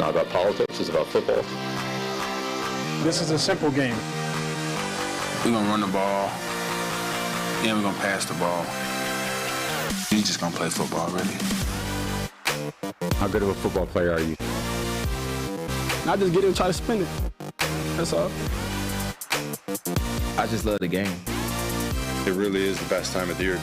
not about politics. It's about football. This is a simple game. We're going to run the ball, and we're going to pass the ball. You're just going to play football, really. How good of a football player are you? Not just get it and try to spin it. That's all. I just love the game. It really is the best time of the year.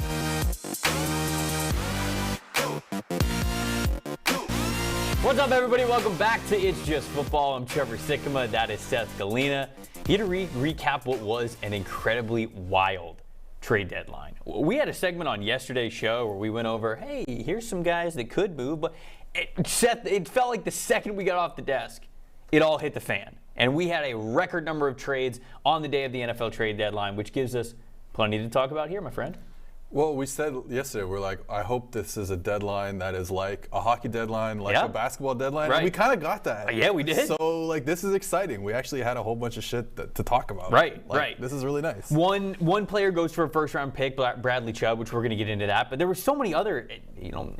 What's up, everybody? Welcome back to It's Just Football. I'm Trevor Sikkema. That is Seth Galena. Here to recap what was an incredibly wild trade deadline. We had a segment on yesterday's show where we went over, hey, here's some guys that could move, but Seth, it felt like the second we got off the desk, it all hit the fan. And we had a record number of trades on the day of the NFL trade deadline, which gives us plenty to talk about here, my friend. Well, we said yesterday, we're like, I hope this is a deadline that is like a hockey deadline, like a basketball deadline. Right. And we kind of got that. Yeah, we did. So, like, this is exciting. We actually had a whole bunch of shit to talk about. Right. This is really nice. One player goes for a first-round pick, Bradley Chubb, which we're going to get into that. But there were so many other,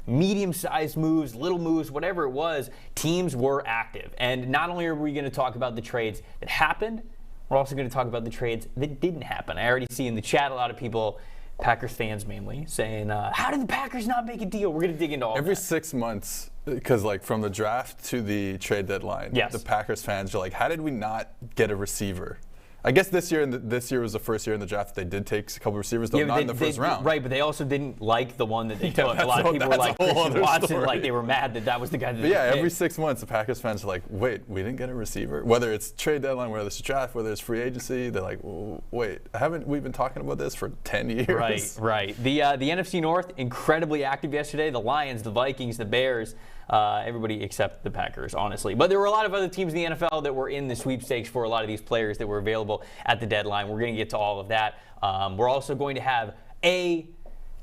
medium-sized moves, little moves, whatever it was. Teams were active. And not only are we going to talk about the trades that happened, we're also going to talk about the trades that didn't happen. I already see in the chat a lot of people, Packers fans mainly, saying, how did the Packers not make a deal? We're going to dig into all Every that. 6 months, because like from the draft to the trade deadline, the Packers fans are like, how did we not get a receiver? I guess this year was the first year in the draft that they did take a couple receivers, though not in the first round. Right, but they also didn't like the one that they took. A lot of people were like, Christian Watson, like they were mad that was the guy that they picked. Every 6 months, the Packers fans are like, wait, we didn't get a receiver? Whether it's trade deadline, whether it's draft, whether it's free agency, they're like, wait, haven't we been talking about this for 10 years? Right. The NFC North, incredibly active yesterday. The Lions, the Vikings, the Bears, everybody except the Packers, honestly. But there were a lot of other teams in the NFL that were in the sweepstakes for a lot of these players that were available at the deadline. We're going to get to all of that. We're also going to have a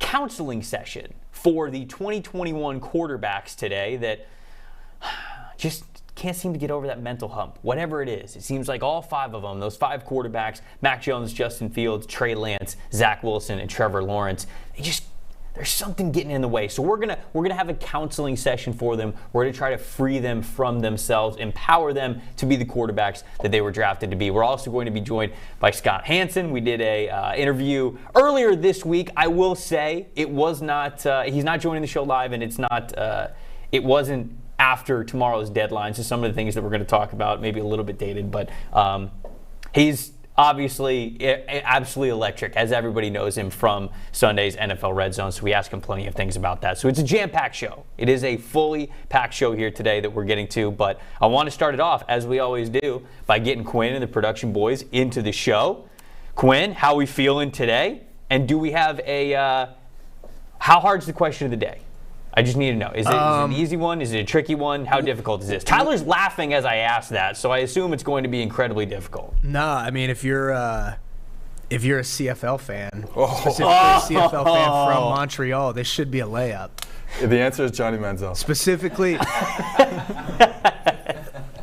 counseling session for the 2021 quarterbacks today that just can't seem to get over that mental hump. Whatever it is, it seems like all five of them, those five quarterbacks, Mac Jones, Justin Fields, Trey Lance, Zach Wilson, and Trevor Lawrence, there's something getting in the way. So we're gonna have a counseling session for them. We're gonna try to free them from themselves, empower them to be the quarterbacks that they were drafted to be. We're also going to be joined by Scott Hanson. We did a interview earlier this week. I will say it was not. He's not joining the show live, and it's not. It wasn't after tomorrow's deadline. So some of the things that we're going to talk about maybe a little bit dated, but he's obviously absolutely electric, as everybody knows him from Sunday's NFL Red Zone, so we ask him plenty of things about that. So it's a jam-packed show. It is a fully packed show here today that we're getting to, but I want to start it off, as we always do, by getting Quinn and the production boys into the show. Quinn, how are we feeling today? And do we have how hard's the question of the day? I just need to know. Is it an easy one? Is it a tricky one? How difficult is this? Tyler's laughing as I ask that, so I assume it's going to be incredibly difficult. No, I mean, if you're a CFL fan, specifically a CFL fan from Montreal, this should be a layup. The answer is Johnny Manziel. Specifically,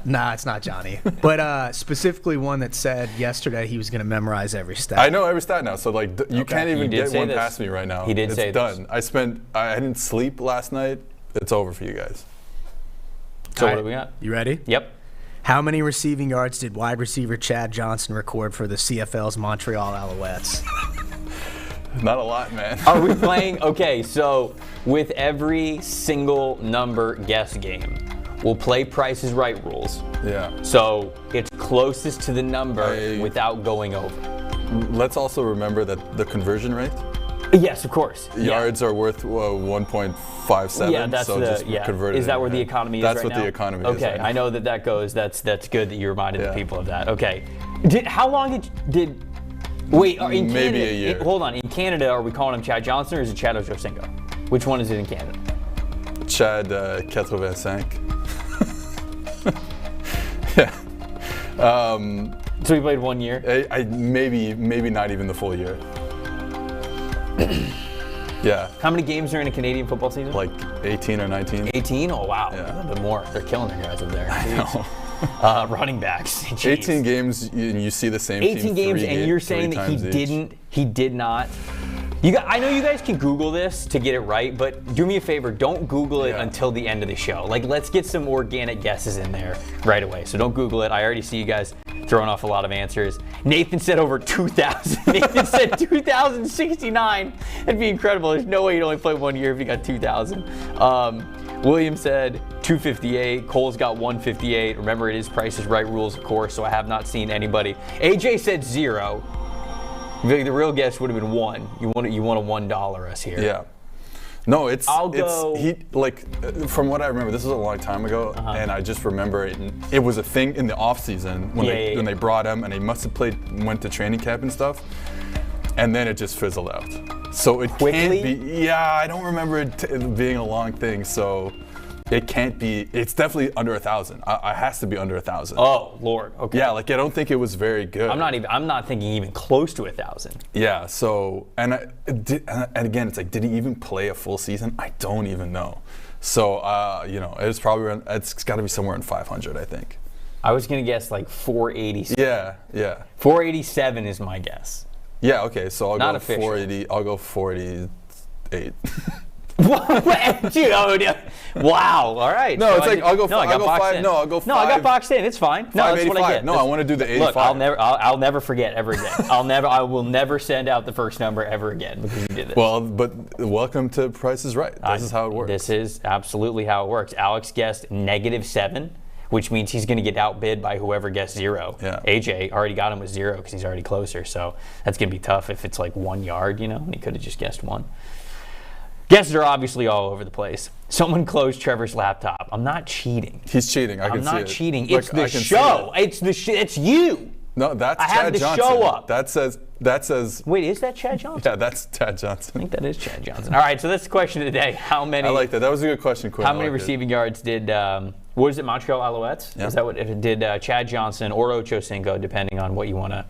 nah, it's not Johnny. But specifically one that said yesterday he was going to memorize every stat. I know every stat now, so like you can't even get one past me right now. He did say this. It's done. I didn't sleep last night. It's over for you guys. So what do we got? You ready? Yep. How many receiving yards did wide receiver Chad Johnson record for the CFL's Montreal Alouettes? Not a lot, man. Are we playing? Okay, so with every single number guess game, we'll play Price is Right rules. Yeah. So it's closest to the number without going over. Let's also remember that the conversion rate. Yes, of course. Yards are worth 1.57. Yeah, that's so just convert it. Is that where the economy is that's right now? That's what the economy is. Okay, I know that goes. That's good that you reminded the people of that. Okay. How long did wait? In Canada, maybe a year. Hold on. In Canada, are we calling him Chad Johnson or is it Chad Ochocinco? Which one is it in Canada? Chad 85. Yeah. So he played 1 year? Maybe not even the full year. Yeah. How many games are in a Canadian football season? Like 18 or 19. 18? Oh, wow. Yeah. A little bit more. They're killing their guys up there. I know. Running backs. Jeez. 18 games and you see the same team 18 games and you're saying that he did not I know you guys can Google this to get it right, but do me a favor, don't Google it until the end of the show. Like, let's get some organic guesses in there right away. So don't Google it. I already see you guys throwing off a lot of answers. Nathan said over 2,000. Nathan said 2,069. That'd be incredible. There's no way you'd only play 1 year if you got 2,000. William said 258. Cole's got 158. Remember, it is Price is Right rules, of course, so I have not seen anybody. AJ said 0. The real guess would have been 1. You want a $1 us here. Yeah. No, from what I remember, this was a long time ago, and I just remember it was a thing in the off season when they brought him, and they must have went to training camp and stuff, and then it just fizzled out. So it Quickly? can't be. Yeah, I don't remember it being a long thing, so. It can't be. It's definitely under 1,000. It has to be under 1,000. Oh Lord. Okay. Yeah, like I don't think it was very good. I'm not thinking even close to 1,000. Yeah. So and again, it's like, did he even play a full season? I don't even know. So it's probably around. It's got to be somewhere in 500, I think. I was gonna guess like 487. Yeah. 487 is my guess. Yeah. Okay. So I'll Not go official. 480. I'll go 488. Dude, wow. All right. No, so it's like I'll go. No, I got I'll go boxed 5. in. No, I'll go 5. No, I got boxed in. It's fine. No, that's what I get. No, I want to do the 85. Look, I'll never forget ever again. I will never send out the first number ever again because you did this. Well, but welcome to Price is Right. This is how it works. This is absolutely how it works. Alex guessed -7, which means he's going to get outbid by whoever guessed 0. Yeah. AJ already got him with 0 because he's already closer. So that's going to be tough if it's like 1 yard, and he could have just guessed 1. Guesses are obviously all over the place. Someone closed Trevor's laptop. I'm not cheating. He's cheating. I can see it. I'm not cheating. Look, It's the show. It's you. No, that's I Chad have the Johnson. show up. That says. Wait, is that Chad Johnson? Yeah, that's Chad Johnson. I think that is Chad Johnson. All right, so that's the question of the day. How many? I like that. That was a good question, Quinn. How many receiving yards did? What is it? Montreal Alouettes? Yeah. Is that what it did? Chad Johnson or Ocho Cinco, depending on what you want to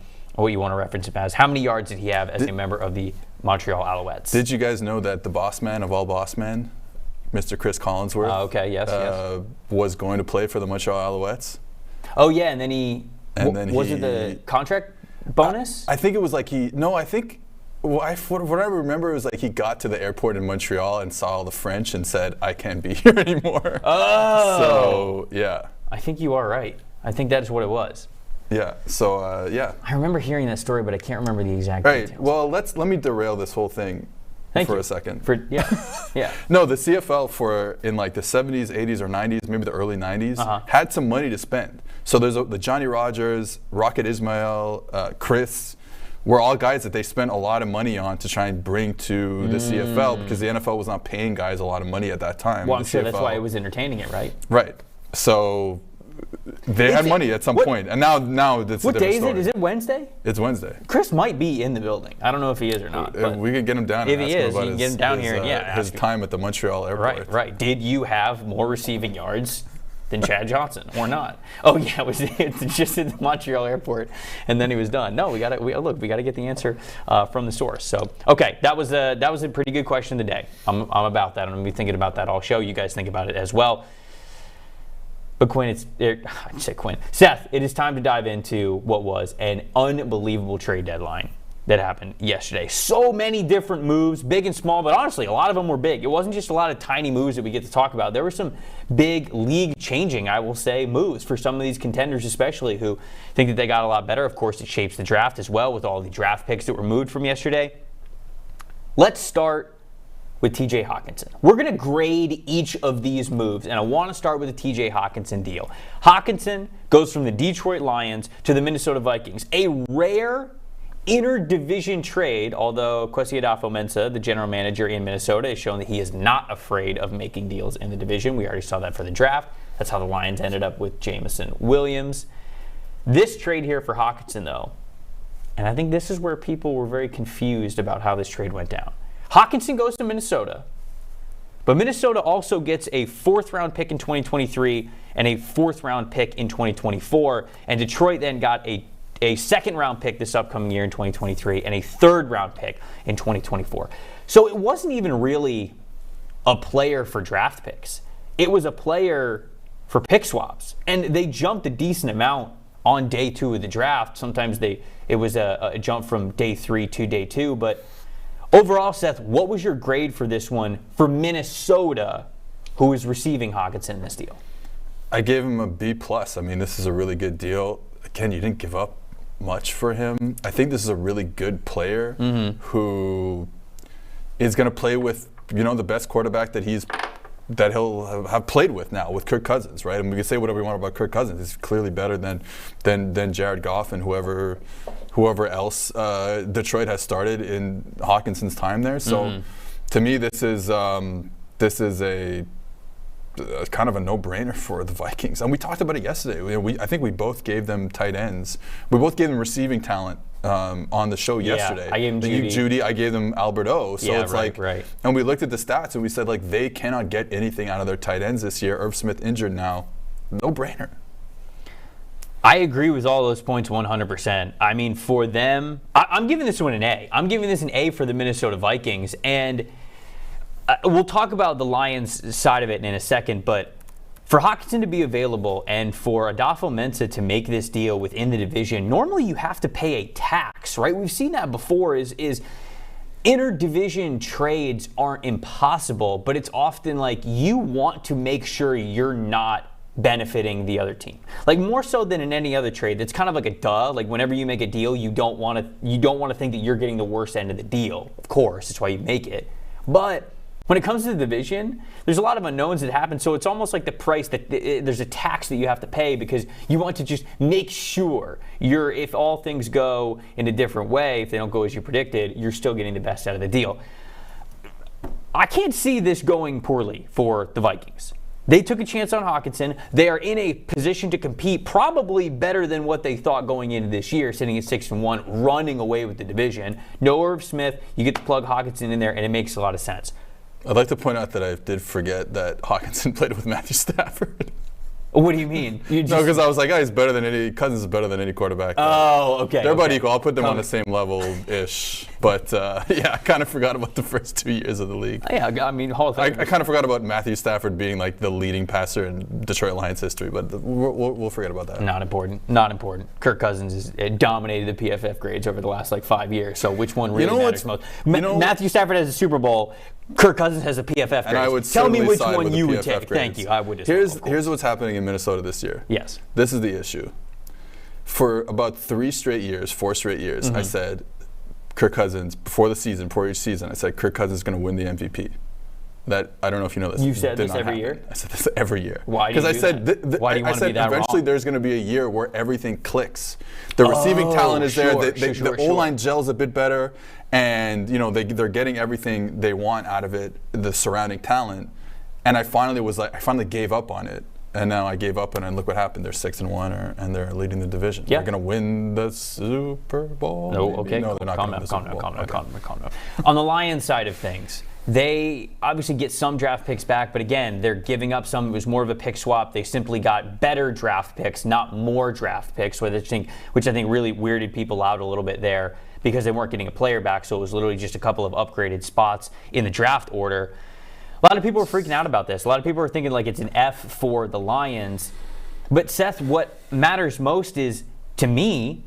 reference him as. How many yards did he have as a member of the Montreal Alouettes? Did you guys know that the boss man of all boss men, Mr. Chris Collinsworth, yes. was going to play for the Montreal Alouettes? Oh yeah, and then he. Was it the contract bonus? I think it was like what I remember was like he got to the airport in Montreal and saw all the French and said, "I can't be here anymore." Oh. So yeah. I think you are right. I think that is what it was. Yeah. So yeah. I remember hearing that story, but I can't remember the exact details. Right. Well, let me derail this whole thing for a second. Yeah. No, the CFL in like the 70s, 80s, or 90s, maybe the early 90s, had some money to spend. So there's the Johnny Rogers, Rocket Ismail, Chris, were all guys that they spent a lot of money on to try and bring to the CFL because the NFL was not paying guys a lot of money at that time. Well, I'm sure that's why it was entertaining it, right? Right. So they had money at some point, and now it's a different story. What day is it? Is it Wednesday? It's Wednesday. Chris might be in the building. I don't know if he is or not. But we can get him down. If he is, you can get him down here and his time at the Montreal airport. Right. Did you have more receiving yards than Chad Johnson or not? Oh yeah, it's just at the Montreal airport, and then he was done. No, we got to get the answer from the source. So okay, that was a pretty good question of the day. I'm about that. I'm gonna be thinking about that all show. You guys think about it as well. But Seth, it is time to dive into what was an unbelievable trade deadline that happened yesterday. So many different moves, big and small, but honestly, a lot of them were big. It wasn't just a lot of tiny moves that we get to talk about. There were some big league-changing, I will say, moves for some of these contenders especially who think that they got a lot better. Of course, it shapes the draft as well with all the draft picks that were moved from yesterday. Let's start with TJ Hockenson. We're going to grade each of these moves, and I want to start with the TJ Hockenson deal. Hockenson goes from the Detroit Lions to the Minnesota Vikings. A rare interdivision trade, although Kwesi Adofo-Mensah, the general manager in Minnesota, has shown that he is not afraid of making deals in the division. We already saw that for the draft. That's how the Lions ended up with Jameson Williams. This trade here for Hockenson, though, and I think this is where people were very confused about how this trade went down. Hockenson goes to Minnesota, but Minnesota also gets a 4th-round pick in 2023 and a 4th-round pick in 2024, and Detroit then got a 2nd-round pick this upcoming year in 2023 and a 3rd-round pick in 2024. So it wasn't even really a player for draft picks. It was a player for pick swaps, and they jumped a decent amount on day 2 of the draft. Sometimes it was a jump from day 3 to day 2, but Overall, Seth, what was your grade for this one for Minnesota, who is receiving Hockenson in this deal? I gave him a B+. I mean, this is a really good deal. Again, you didn't give up much for him. I think this is a really good player who is going to play with, the best quarterback that he'll have played with now, with Kirk Cousins, right? And we can say whatever we want about Kirk Cousins. He's clearly better than Jared Goff and whoever else Detroit has started in Hockenson's time there. So to me, this is a kind of a no-brainer for the Vikings. And we talked about it yesterday. I think we both gave them tight ends. We both gave them receiving talent on the show yesterday. I gave them Judy. I gave them Albert O. So it's right. And we looked at the stats and we said, like, they cannot get anything out of their tight ends this year. Irv Smith injured now. No-brainer. I agree with all those points 100%. I mean, for them, I'm giving this one an A. I'm giving this an A for the Minnesota Vikings. And we'll talk about the Lions side of it in a second, but for Hockenson to be available and for Adolfo-Mensah to make this deal within the division, normally you have to pay a tax, right? We've seen that before is inter-division trades aren't impossible, but it's often like you want to make sure you're not benefiting the other team. Like more so than in any other trade, that's kind of like a duh. Like whenever you make a deal, you don't want to think that you're getting the worst end of the deal. Of course, that's why you make it. But when it comes to the division, there's a lot of unknowns that happen, so it's almost like the price that there's a tax that you have to pay because you want to just make sure if all things go in a different way, if they don't go as you predicted, you're still getting the best out of the deal. I can't see this going poorly for the Vikings. They took a chance on Hockenson. They are in a position to compete probably better than what they thought going into this year, sitting at 6-1, running away with the division. No Irv Smith, you get to plug Hockenson in there, and it makes a lot of sense. I'd like to point out that I did forget that Hockenson played with Matthew Stafford. What do you mean? No, because I was like, he's better than Cousins is better than any quarterback. Oh, okay. They're about equal. I'll put them on the same level-ish. But, I kind of forgot about the first 2 years of the league. Yeah, I mean, I kind of forgot about Matthew Stafford being like the leading passer in Detroit Lions history, but we'll forget about that. Not important. Kirk Cousins has dominated the PFF grades over the last 5 years, so which one really matters most? Matthew Stafford has a Super Bowl. Kirk Cousins has a PFF grade. And I would tell me which one you would PFF take. Grades. Thank you. I would as well. Here's what's happening in Minnesota this year. Yes. This is the issue. For about 4 straight years, I said Kirk Cousins, before each season, I said Kirk Cousins is going to win the MVP. That, I don't know if you know this. You've said this every year? I said this every year. Why do you do that? Why do you want to be that eventually wrong? There's going to be a year where everything clicks. The receiving talent is there. The O-line gels a bit better. And, they're getting everything they want out of it, the surrounding talent. And I finally gave up on it. And now I gave up, and look what happened. They're 6-1, and they're leading the division. Yeah. They're going to win the Super Bowl. No, okay. No, they're not calm going to win the Super Bowl. Calm down. On the Lions side of things, they obviously get some draft picks back, but again, they're giving up some. It was more of a pick swap. They simply got better draft picks, not more draft picks, which I think really weirded people out a little bit there because they weren't getting a player back, so it was literally just a couple of upgraded spots in the draft order. A lot of people are freaking out about this. A lot of people are thinking like it's an F for the Lions. But Seth, what matters most is, to me,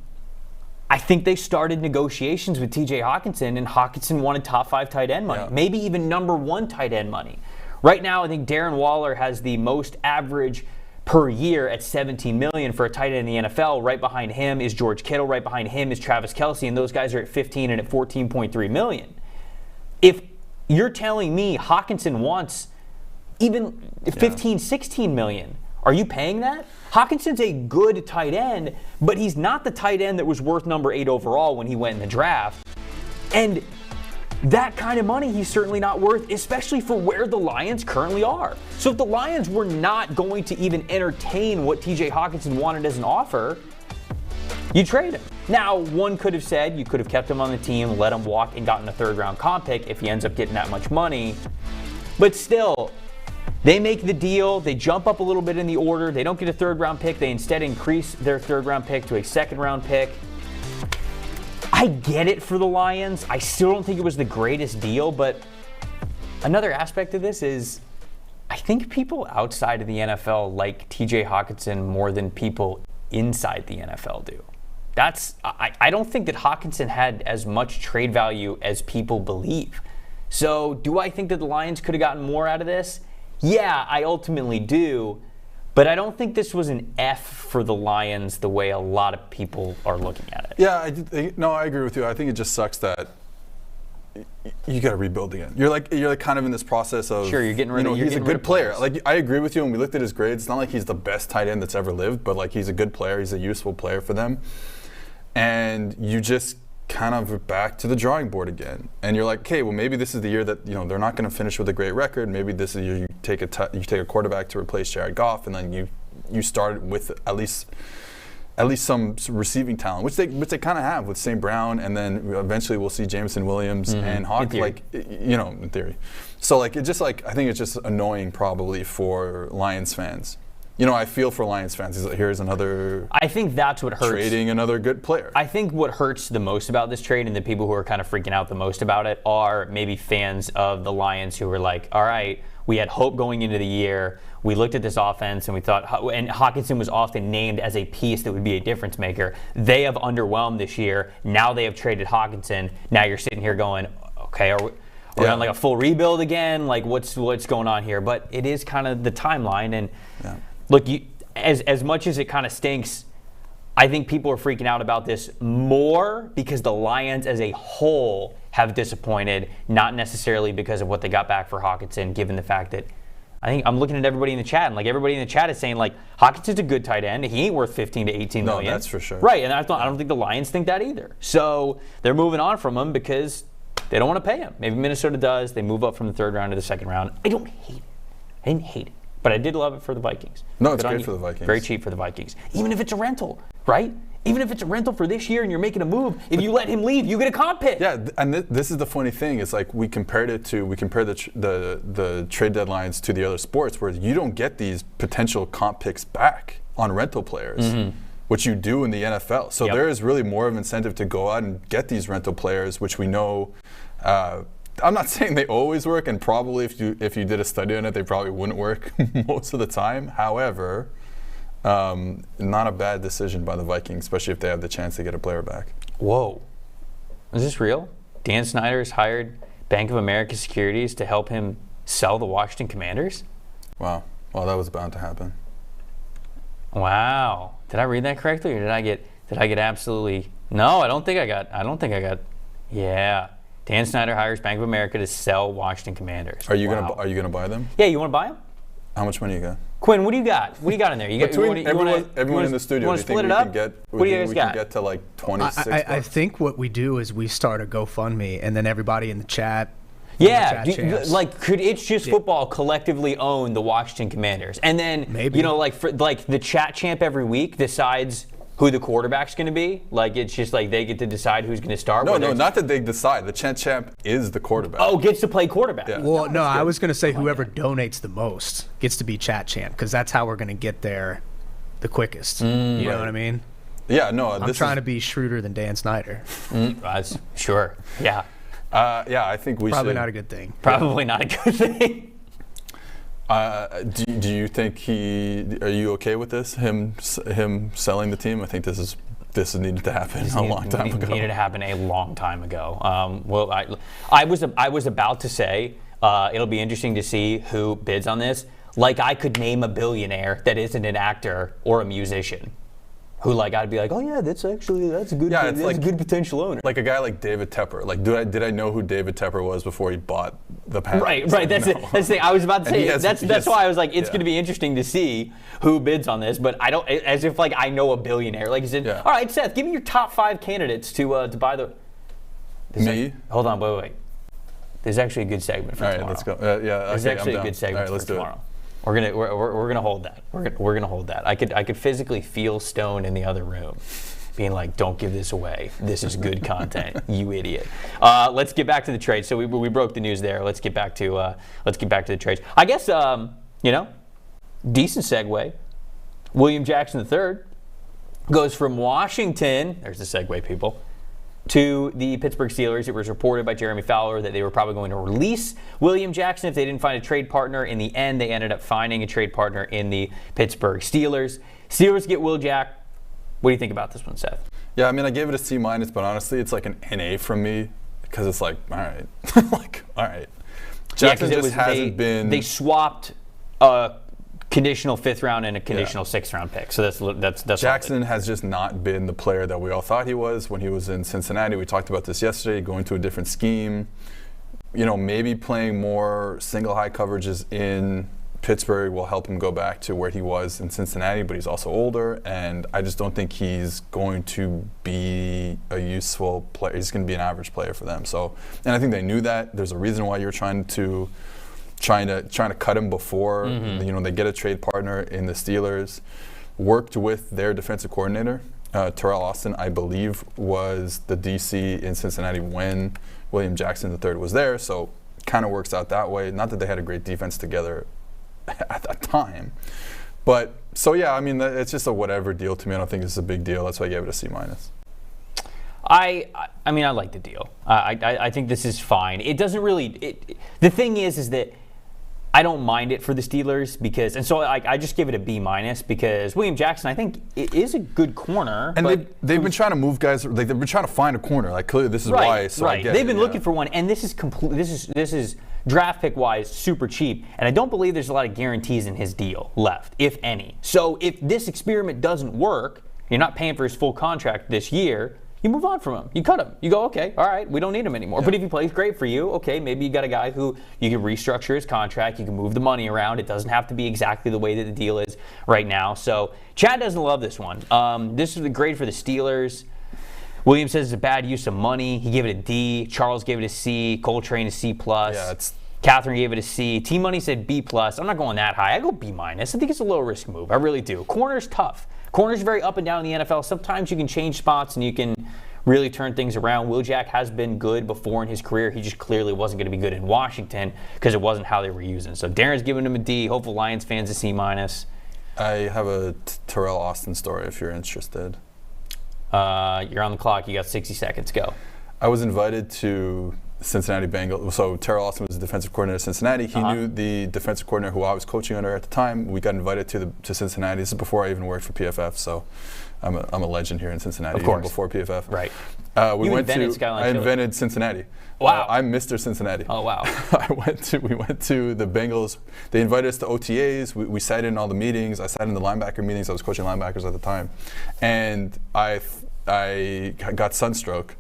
I think they started negotiations with TJ Hockenson, and Hockenson wanted top 5 tight end money, maybe even number 1 tight end money. Right now, I think Darren Waller has the most average per year at $17 million for a tight end in the NFL. Right behind him is George Kittle. Right behind him is Travis Kelce, and those guys are at 15 and at $14.3 million. If you're telling me Hockenson wants even 15, 16 million, are you paying that? Hockenson's a good tight end, but he's not the tight end that was worth number 8 overall when he went in the draft. And that kind of money he's certainly not worth, especially for where the Lions currently are. So if the Lions were not going to even entertain what TJ Hockenson wanted as an offer, you trade him. Now, one could have said you could have kept him on the team, let him walk, and gotten a 3rd-round comp pick if he ends up getting that much money. But still, they make the deal. They jump up a little bit in the order. They don't get a 3rd-round pick. They instead increase their 3rd-round pick to a 2nd-round pick. I get it for the Lions. I still don't think it was the greatest deal, but another aspect of this is I think people outside of the NFL like TJ Hockenson more than people inside the NFL do. I don't think that Hockenson had as much trade value as people believe. So do I think that the Lions could have gotten more out of this? Yeah, I ultimately do. But I don't think this was an F for the Lions the way a lot of people are looking at it. Yeah, I agree with you. I think it just sucks that you got to rebuild again. You're like kind of in this process of sure, you're getting rid of. He's a good player. Like I agree with you. When we looked at his grades, it's not like he's the best tight end that's ever lived, but like he's a good player. He's a useful player for them. And you just kind of back to the drawing board again. And you're like, okay, well maybe this is the year that they're not going to finish with a great record. Maybe this is the year you take a quarterback to replace Jared Goff, and then you start with at least some receiving talent, which they kind of have with St. Brown, and then eventually we'll see Jameson Williams and Hawk, in theory. So like it's just like I think it's just annoying probably for Lions fans. I feel for Lions fans. Here's another. I think that's what hurts. Trading another good player. I think what hurts the most about this trade, and the people who are kind of freaking out the most about it, are maybe fans of the Lions who were like, all right, we had hope going into the year. We looked at this offense and we thought, and Hockenson was often named as a piece that would be a difference maker. They have underwhelmed this year. Now they have traded Hockenson. Now you're sitting here going, okay, are we on like a full rebuild again? Like what's going on here? But it is kind of the timeline. And look, as much as it kind of stinks, I think people are freaking out about this more because the Lions as a whole have disappointed, not necessarily because of what they got back for Hockenson, given the fact that I think I'm looking at everybody in the chat, and like everybody in the chat is saying like Hockenson's a good tight end. He ain't worth 15 to 18 million. No, that's for sure. Right, and I don't think the Lions think that either. So they're moving on from him because they don't want to pay him. Maybe Minnesota does. They move up from the third round to the second round. I don't hate it. I didn't hate it. But I did love it for the Vikings. No, it's great for the Vikings. Very cheap for the Vikings. Even if it's a rental, right? Even if it's a rental for this year and you're making a move, if you let him leave, you get a comp pick. Yeah, and this is the funny thing. It's like we compare the trade deadlines to the other sports where you don't get these potential comp picks back on rental players, which you do in the NFL. So there is really more of an incentive to go out and get these rental players, which we know I'm not saying they always work, and probably if you did a study on it, they probably wouldn't work most of the time. However, not a bad decision by the Vikings, especially if they have the chance to get a player back. Whoa. Is this real? Dan Snyder has hired Bank of America Securities to help him sell the Washington Commanders? Wow. Well, that was bound to happen. Wow. Did I read that correctly, or did I get absolutely? No, I don't think I got. Yeah. Dan Snyder hires Bank of America to sell Washington Commanders. Are you gonna buy them? Yeah, you want to buy them? How much money you got? Quinn, what do you got? What do you got in there? You everyone in the studio. Do you split it up? What do you guys got? We can get to like 26. I think what we do is we start a GoFundMe, and then everybody in the chat. Yeah, could It's Just Football collectively own the Washington Commanders, and then maybe like the chat champ every week decides who the quarterback's going to be? Like, it's just like they get to decide who's going to start? No, not that they decide. The champ is the quarterback. Oh, gets to play quarterback. Yeah. Well, no, I was going to say whoever donates the most gets to be chat champ, because that's how we're going to get there the quickest. You know what I mean? Yeah, no. I'm trying to be shrewder than Dan Snyder. Sure, yeah. I think we Probably should. not a good thing. Probably not a good thing. Do you think are you okay with this? Him selling the team? I think this needed to happen a long time ago. Needed to happen a long time ago. Well, I was about to say it'll be interesting to see who bids on this. Like, I could name a billionaire that isn't an actor or a musician, who like I'd be like, oh yeah, that's a good, a good potential owner. Like a guy like David Tepper. Like, did I know who David Tepper was before he bought the Panthers? Right. That's it. That's the thing. I was about to say. That's why I was like, it's going to be interesting to see who bids on this. But I don't, as if like I know a billionaire. Like, he said, all right, Seth, give me your top 5 candidates to buy the. Me? Hold on, wait. There's actually a good segment for tomorrow. All right, let's go. There's actually a good segment for tomorrow. We're gonna hold that. We're gonna hold that. I could physically feel Stone in the other room, being like, "Don't give this away. This is good content, you idiot." Let's get back to the trade. So we broke the news there. Let's get back to the trades. I guess decent segue. William Jackson III goes from Washington. There's the segue, people. To the Pittsburgh Steelers. It was reported by Jeremy Fowler that they were probably going to release William Jackson if they didn't find a trade partner. In the end, they ended up finding a trade partner in the Pittsburgh Steelers. Steelers get Will Jack. What do you think about this one, Seth? Yeah, I mean, I gave it a C-, but honestly, it's like an NA from me because it's like, all right. like, all right. Jackson just hasn't been. They swapped a conditional 5th round and a conditional 6th round pick. So that's Jackson has just not been the player that we all thought he was when he was in Cincinnati. We talked about this yesterday, going to a different scheme. Maybe playing more single high coverages in Pittsburgh will help him go back to where he was in Cincinnati, but he's also older, and I just don't think he's going to be a useful player. He's going to be an average player for them. So, and I think they knew that. There's a reason why you're trying to cut him before they get a trade partner in the Steelers. Worked with their defensive coordinator, Terrell Austin, I believe, was the DC in Cincinnati when William Jackson III was there. So, kind of works out that way. Not that they had a great defense together at that time. But, so yeah, I mean, it's just a whatever deal to me. I don't think it's a big deal. That's why I gave it a C-. I mean, I like the deal. I think this is fine. It doesn't really the thing is that I don't mind it for the Steelers because, and so I just give it a B- because William Jackson, I think, is a good corner. And they've been trying to move guys. Like, they've been trying to find a corner. Like, clearly this is why. So right. I get They've been it, looking for one, and this is draft pick wise super cheap. And I don't believe there's a lot of guarantees in his deal left, if any. So if this experiment doesn't work, you're not paying for his full contract this year. You move on from him. You cut him. You go, okay, all right, we don't need him anymore. Yeah. But if he plays great for you, okay, maybe you got a guy who you can restructure his contract. You can move the money around. It doesn't have to be exactly the way that the deal is right now. So Chad doesn't love this one. This is great for the Steelers. Williams says it's a bad use of money. He gave it a D. Charles gave it a C. Coltrane a C+. Yeah, Catherine gave it a C. T-Money said B+. I'm not going that high. I go B-. I think it's a low risk move. I really do. Corner's tough. Corner's very up and down in the NFL. Sometimes you can change spots and you can really turn things around. Will Jack has been good before in his career. He just clearly wasn't going to be good in Washington because it wasn't how they were using. So Darren's giving him a D. Hopeful Lions fans a C-. I have a Terrell Austin story if you're interested. You're on the clock. You got 60 seconds. Go. I was invited to Cincinnati Bengals. So Terrell Austin was the defensive coordinator of Cincinnati. He knew the defensive coordinator who I was coaching under at the time. We got invited to Cincinnati. This is before I even worked for PFF. So I'm a legend here in Cincinnati. Of course. Even before PFF. Right. I invented Cincinnati. Wow. I'm Mr. Cincinnati. Oh, wow. We went to the Bengals. They invited us to OTAs. We sat in all the meetings. I sat in the linebacker meetings. I was coaching linebackers at the time. And I got sunstroke.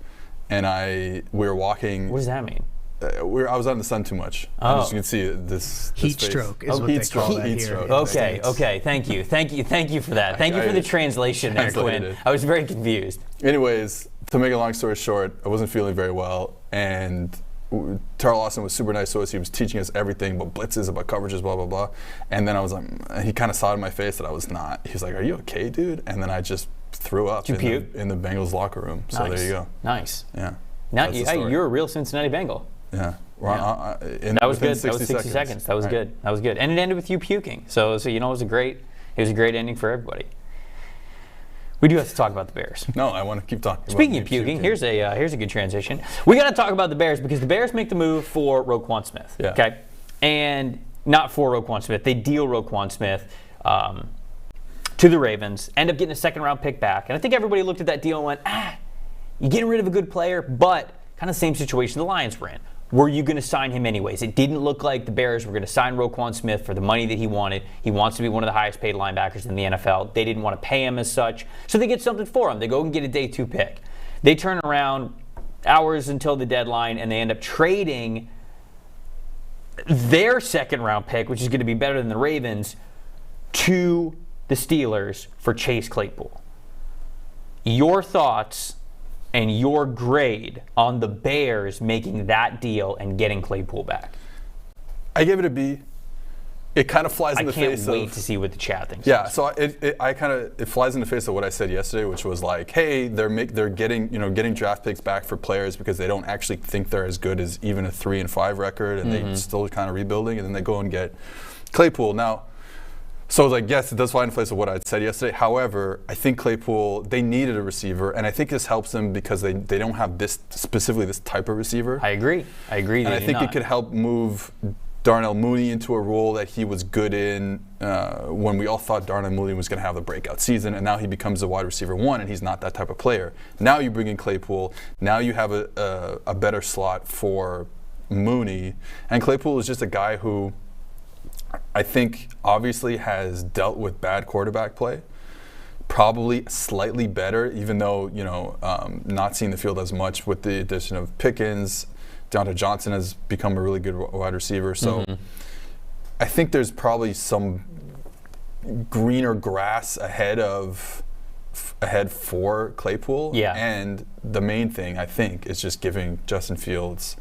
And we were walking. What does that mean? I was out in the sun too much. Oh. As you can see, this heat face. stroke is what they call that heat here. stroke. Okay. Thank you for that. Thank you for the translation there, Quinn. I was very confused. Anyways, to make a long story short, I wasn't feeling very well, and Terrell Austin was super nice to us. He was teaching us everything about blitzes, about coverages, blah, blah, blah. And then I was like, he kind of saw in my face that I was not. He was like, "Are you okay, dude?" And then I just threw up in the Bengals locker room. So nice. There you go. Nice. Yeah. Now you're a real Cincinnati Bengal. Yeah. That was good. That was 60 seconds. That was good. That was good. And it ended with you puking. So it was a great ending for everybody. We do have to talk about the Bears. No, I want to keep talking. Speaking of puking, here's a good transition. We got to talk about the Bears because the Bears make the move for Roquan Smith. Yeah. Okay. And not for Roquan Smith. They deal Roquan Smith to the Ravens. End up getting a second-round pick back. And I think everybody looked at that deal and went, you're getting rid of a good player, but kind of the same situation the Lions were in. Were you going to sign him anyways? It didn't look like the Bears were going to sign Roquan Smith for the money that he wanted. He wants to be one of the highest paid linebackers in the NFL. They didn't want to pay him as such, so they get something for him. They go and get a day 2 pick. They turn around hours until the deadline, and they end up trading their second-round pick, which is going to be better than the Ravens, to the Steelers for Chase Claypool. Your thoughts and your grade on the Bears making that deal and getting Claypool back? I gave it a B. It kind of flies in the face of... I can't wait to see what the chat thinks. Yeah, so it flies in the face of what I said yesterday, which was like, hey, they're getting draft picks back for players because they don't actually think they're as good as even a 3-5 record, and they're still kind of rebuilding, and then they go and get Claypool. Now, so I was like, yes, it does fly in the face of what I said yesterday. However, I think Claypool, they needed a receiver, and I think this helps them because they don't have this type of receiver. I agree. And I think it could help move Darnell Mooney into a role that he was good in when we all thought Darnell Mooney was going to have the breakout season, and now he becomes a wide receiver 1, and he's not that type of player. Now you bring in Claypool. Now you have a better slot for Mooney, and Claypool is just a guy who I think obviously has dealt with bad quarterback play. Probably slightly better, even though, not seeing the field as much with the addition of Pickens. Deontay Johnson has become a really good wide receiver. So I think there's probably some greener grass ahead for Claypool. Yeah. And the main thing, I think, is just giving Justin Fields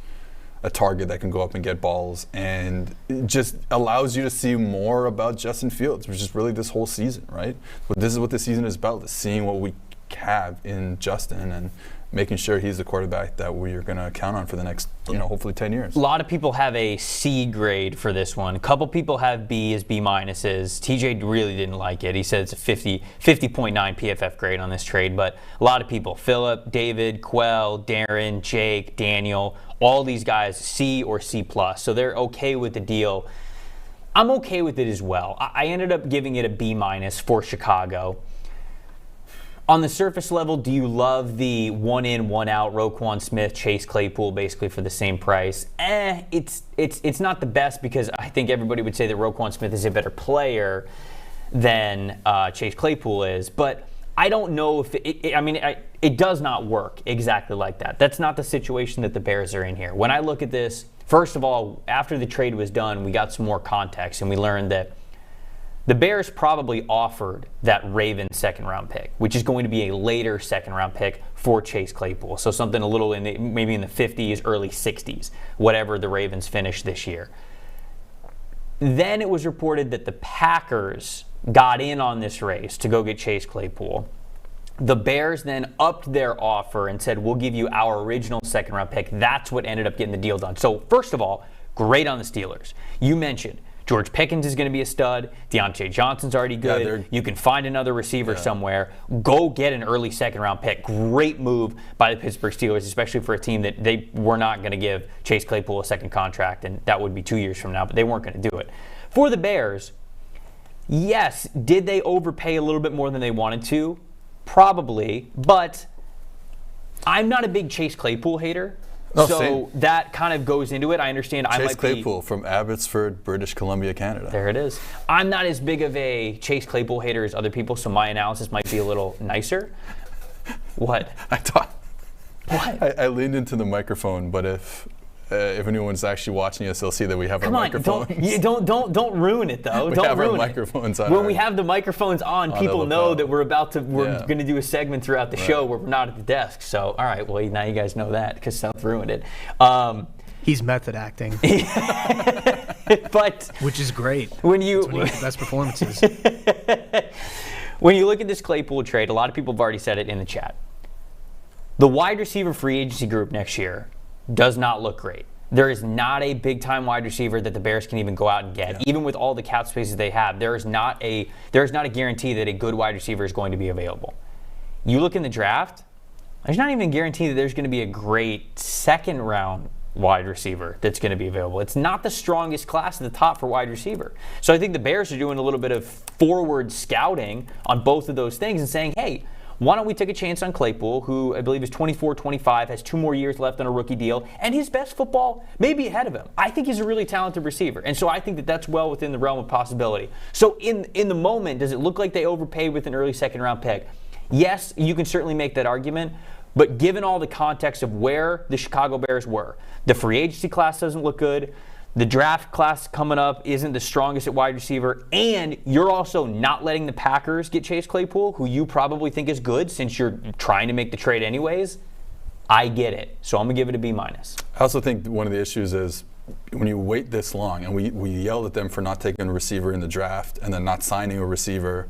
a target that can go up and get balls, and it just allows you to see more about Justin Fields, which is really this whole season, right? But this is what the season is about, is seeing what we have in Justin and making sure he's the quarterback that we are going to count on for the next, hopefully 10 years. A lot of people have a C grade for this one. A couple people have B as B minuses. TJ really didn't like it. He said it's a 50.9 PFF grade on this trade, but a lot of people, Philip, David, Quell, Darren, Jake, Daniel, all these guys, C or C+. So they're okay with the deal. I'm okay with it as well. I ended up giving it a B- for Chicago. On the surface level, do you love the one in, one out, Roquan Smith, Chase Claypool basically for the same price? It's not the best, because I think everybody would say that Roquan Smith is a better player than Chase Claypool is, but I don't know if it does not work exactly like that. That's not the situation that the Bears are in here. When I look at this, first of all, after the trade was done, we got some more context, and we learned that the Bears probably offered that Ravens second-round pick, which is going to be a later second-round pick for Chase Claypool. So something a little maybe in the 50s, early 60s, whatever the Ravens finish this year. Then it was reported that the Packers got in on this race to go get Chase Claypool. The Bears then upped their offer and said, we'll give you our original second-round pick. That's what ended up getting the deal done. So first of all, great on the Steelers. You mentioned George Pickens is going to be a stud. Deontay Johnson's already good. Yeah, you can find another receiver somewhere. Go get an early second-round pick. Great move by the Pittsburgh Steelers, especially for a team that they were not going to give Chase Claypool a second contract, and that would be 2 years from now, but they weren't going to do it. For the Bears, yes, did they overpay a little bit more than they wanted to? Probably, but I'm not a big Chase Claypool hater. So that kind of goes into it. I understand. Chase Claypool from Abbotsford, British Columbia, Canada. There it is. I'm not as big of a Chase Claypool hater as other people, so my analysis might be a little nicer. What? I leaned into the microphone, but if anyone's actually watching us, they'll see that we have our microphones. Don't ruin it though. Don't ruin it. When we have the microphones on, people know that we're going to do a segment throughout the show where we're not at the desk. So all right, well now you guys know that because Seth ruined it. He's method acting, but which is great. It's one of the best performances. When you look at this Claypool trade, a lot of people have already said it in the chat. The wide receiver free agency group next year does not look great. There is not a big-time wide receiver that the Bears can even go out and get. Yeah. Even with all the cap spaces they have, there is not a guarantee that a good wide receiver is going to be available. You look in the draft, there's not even a guarantee that there's going to be a great second-round wide receiver that's going to be available. It's not the strongest class at the top for wide receiver. So I think the Bears are doing a little bit of forward scouting on both of those things and saying, hey, why don't we take a chance on Claypool, who I believe is 24, 25, has 2 more years left on a rookie deal, and his best football may be ahead of him. I think he's a really talented receiver, and so I think that that's well within the realm of possibility. So in the moment, does it look like they overpaid with an early second-round pick? Yes, you can certainly make that argument, but given all the context of where the Chicago Bears were, the free agency class doesn't look good, the draft class coming up isn't the strongest at wide receiver, and you're also not letting the Packers get Chase Claypool, who you probably think is good since you're trying to make the trade anyways. I get it. So I'm going to give it a B-. I also think one of the issues is when you wait this long, and we yelled at them for not taking a receiver in the draft and then not signing a receiver.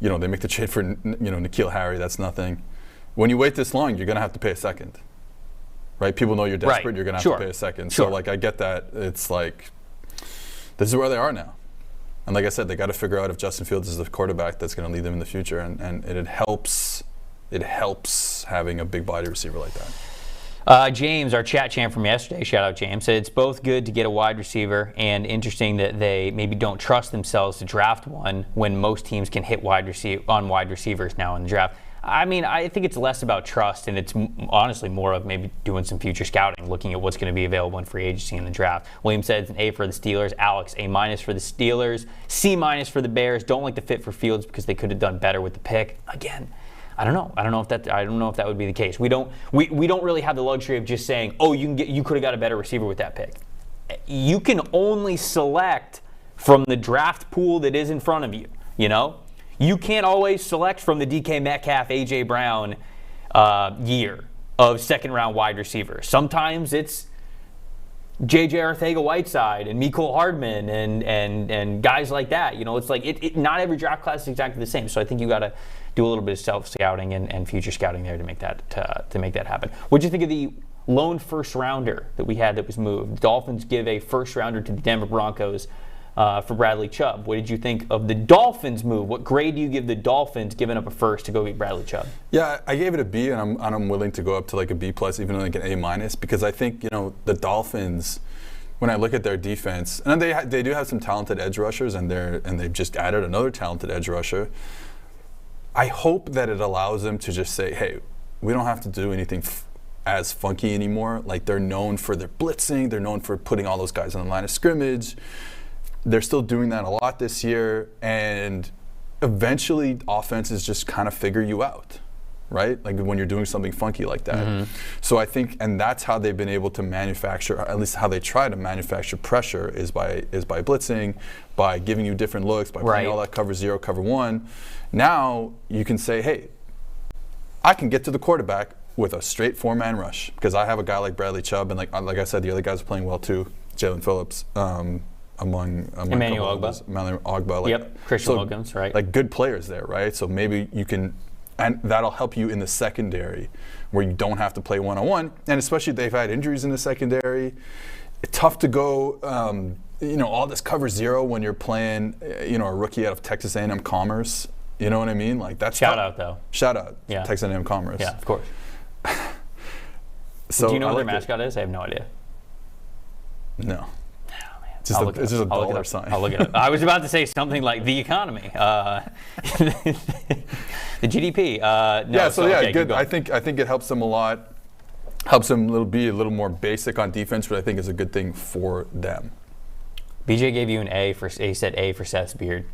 They make the trade for N'Keal Harry. That's nothing. When you wait this long, you're going to have to pay a second. Right? People know you're desperate. Right. You're going to have to pay a second. So, I get that. It's like, this is where they are now. And like I said, they got to figure out if Justin Fields is the quarterback that's going to lead them in the future. And it helps having a big body receiver like that. James, our chat champ from yesterday, shout out James, said it's both good to get a wide receiver and interesting that they maybe don't trust themselves to draft one when most teams can hit wide receivers now in the draft. I mean, I think it's less about trust, and it's honestly more of maybe doing some future scouting, looking at what's going to be available in free agency in the draft. William said it's an A for the Steelers. Alex, A- for the Steelers. C- for the Bears. Don't like the fit for Fields because they could have done better with the pick. Again, I don't know. I don't know if that would be the case. We don't really have the luxury of just saying, oh, you could have got a better receiver with that pick. You can only select from the draft pool that is in front of you, you know? You can't always select from the DK Metcalf, A.J. Brown year of second-round wide receivers. Sometimes it's J.J. Arcega-Whiteside and Mecole Hardman and guys like that. You know, it's like not every draft class is exactly the same. So I think you got to do a little bit of self-scouting and future scouting there to make that happen. What do you think of the lone first-rounder that we had that was moved? The Dolphins give a first-rounder to the Denver Broncos for Bradley Chubb. What did you think of the Dolphins move? What grade do you give the Dolphins giving up a first to go get Bradley Chubb? Yeah, I gave it a B, and I'm willing to go up to like a B+, even like an A-, because I think, you know, the Dolphins, when I look at their defense, and they do have some talented edge rushers, and they've just added another talented edge rusher. I hope that it allows them to just say, hey, we don't have to do anything as funky anymore. Like, they're known for their blitzing. They're known for putting all those guys on the line of scrimmage. They're still doing that a lot this year, and eventually offenses just kind of figure you out, right? Like when you're doing something funky like that. Mm-hmm. So I think, and that's how they've been able to manufacture, or at least how they try to manufacture pressure is by blitzing, by giving you different looks, by playing all that cover 0, cover 1. Now you can say, hey, I can get to the quarterback with a straight 4-man rush because I have a guy like Bradley Chubb, and like I said, the other guys are playing well too, Jalen Phillips, among Emmanuel Ogba. Christian Wilkins, right? Like good players there, right? So maybe you can, and that'll help you in the secondary where you don't have to play one-on-one, and especially if they've had injuries in the secondary. It's tough to go, all this cover 0 when you're playing, a rookie out of Texas A&M Commerce. You know what I mean? Like that's shout out though. Shout out, yeah. Texas A&M Commerce. Yeah, of course. So do you know what their mascot is? I have no idea. No. It's just a dollar sign. I'll look it up. I was about to say something like the economy, the GDP. Good. I think it helps them a lot. Helps them be a little more basic on defense, but I think is a good thing for them. BJ gave you an A for. He said A for Seth's beard.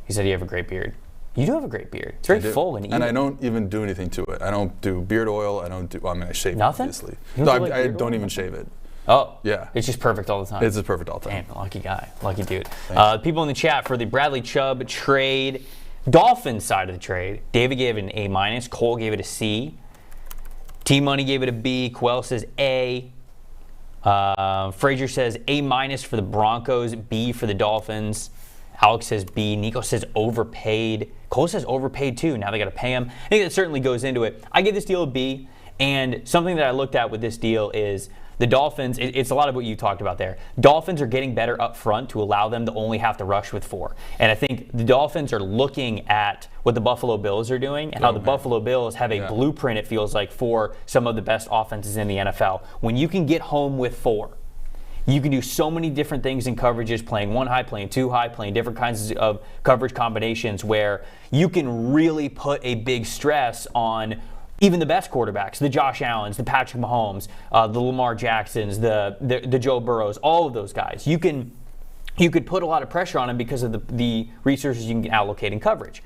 He said you have a great beard. You do have a great beard. It's very full and even. And I don't even do anything to it. I don't do beard oil. I shave nothing? It, obviously. No, I don't even shave it. Oh, yeah. It's just perfect all the time. It's just perfect all the time. Damn, lucky guy. Lucky dude. People in the chat for the Bradley Chubb trade, Dolphins side of the trade, David gave it an A-, Cole gave it a C, T-Money gave it a B, Quell says A, Frazier says A- for the Broncos, B for the Dolphins, Alex says B, Nico says overpaid, Cole says overpaid too, now they got to pay him. I think that certainly goes into it. I give this deal a B, and something that I looked at with this deal is the Dolphins, it's a lot of what you talked about there. Dolphins are getting better up front to allow them to only have to rush with 4. And I think the Dolphins are looking at what the Buffalo Bills are doing and how the Buffalo Bills have a blueprint, it feels like, for some of the best offenses in the NFL. When you can get home with 4, you can do so many different things in coverages, playing 1 high, playing 2 high, playing different kinds of coverage combinations where you can really put a big stress on even the best quarterbacks, the Josh Allens, the Patrick Mahomes, the Lamar Jacksons, the Joe Burrows, all of those guys. You could put a lot of pressure on them because of the resources you can allocate in coverage.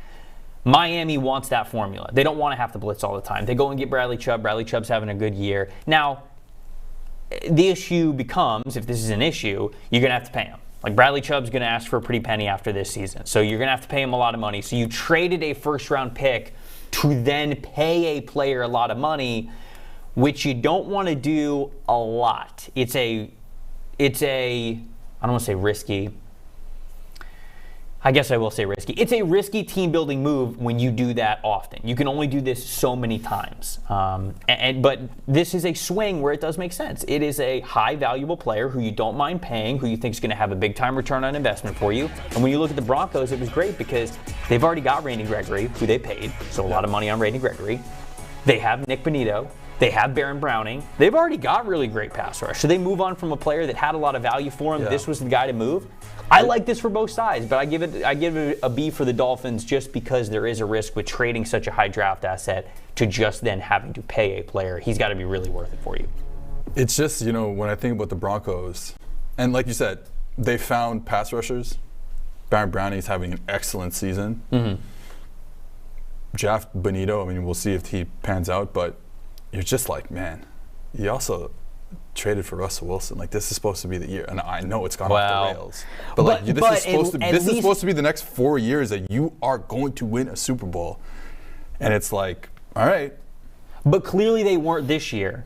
Miami wants that formula. They don't want to have to blitz all the time. They go and get Bradley Chubb. Bradley Chubb's having a good year. Now, the issue becomes, if this is an issue, you're going to have to pay him. Like Bradley Chubb's going to ask for a pretty penny after this season. So you're going to have to pay him a lot of money. So you traded a first-round pick to then pay a player a lot of money, which you don't want to do a lot. It's a I don't want to say risky. I guess I will say risky. It's a risky team building move when you do that often. You can only do this so many times. But this is a swing where it does make sense. It is a high valuable player who you don't mind paying, who you think is going to have a big time return on investment for you. And when you look at the Broncos, it was great because they've already got Randy Gregory, who they paid, so a lot of money on Randy Gregory. They have Nick Bonito. They have Baron Browning. They've already got really great pass rush. Should they move on from a player that had a lot of value for him? Yeah. This was the guy to move. I like this for both sides, but I give it a B for the Dolphins just because there is a risk with trading such a high draft asset to just then having to pay a player. He's got to be really worth it for you. It's just, when I think about the Broncos, and like you said, they found pass rushers. Baron Browning's having an excellent season. Mm-hmm. Jeff Benito, we'll see if he pans out, but you're just like, man, you also traded for Russell Wilson. Like, this is supposed to be the year, and I know it's gone off the rails. But this is supposed to be the next 4 years that you are going to win a Super Bowl, and it's like, all right. But clearly they weren't this year.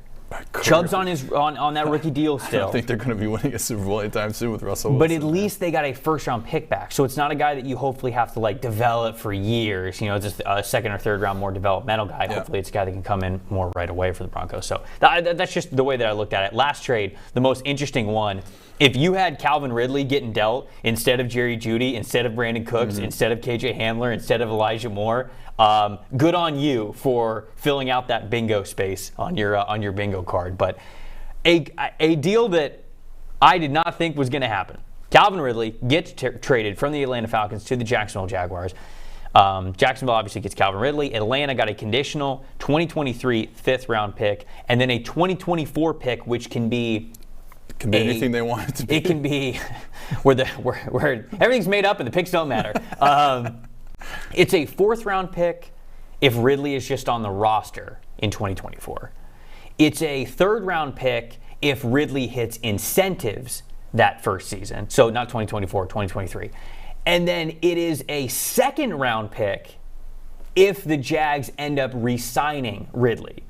Chubb's on that rookie deal still. I don't think they're going to be winning a Super Bowl anytime soon with Russell Wilson. But at least they got a first-round pick back, so it's not a guy that you hopefully have to develop for years. Just a second or third round more developmental guy. Yeah. Hopefully it's a guy that can come in more right away for the Broncos. So that's just the way that I looked at it. Last trade, the most interesting one. If you had Calvin Ridley getting dealt instead of Jerry Jeudy, instead of Brandon Cooks, instead of KJ Hamler, instead of Elijah Moore, good on you for filling out that bingo space on your bingo card. But a deal that I did not think was going to happen. Calvin Ridley gets traded from the Atlanta Falcons to the Jacksonville Jaguars. Jacksonville obviously gets Calvin Ridley. Atlanta got a conditional 2023 fifth-round pick, and then a 2024 pick, which can be anything they want it to be. It can be where everything's made up and the picks don't matter. It's a fourth-round pick if Ridley is just on the roster in 2024. It's a third-round pick if Ridley hits incentives that first season. So not 2024, 2023. And then it is a second-round pick if the Jags end up re-signing Ridley.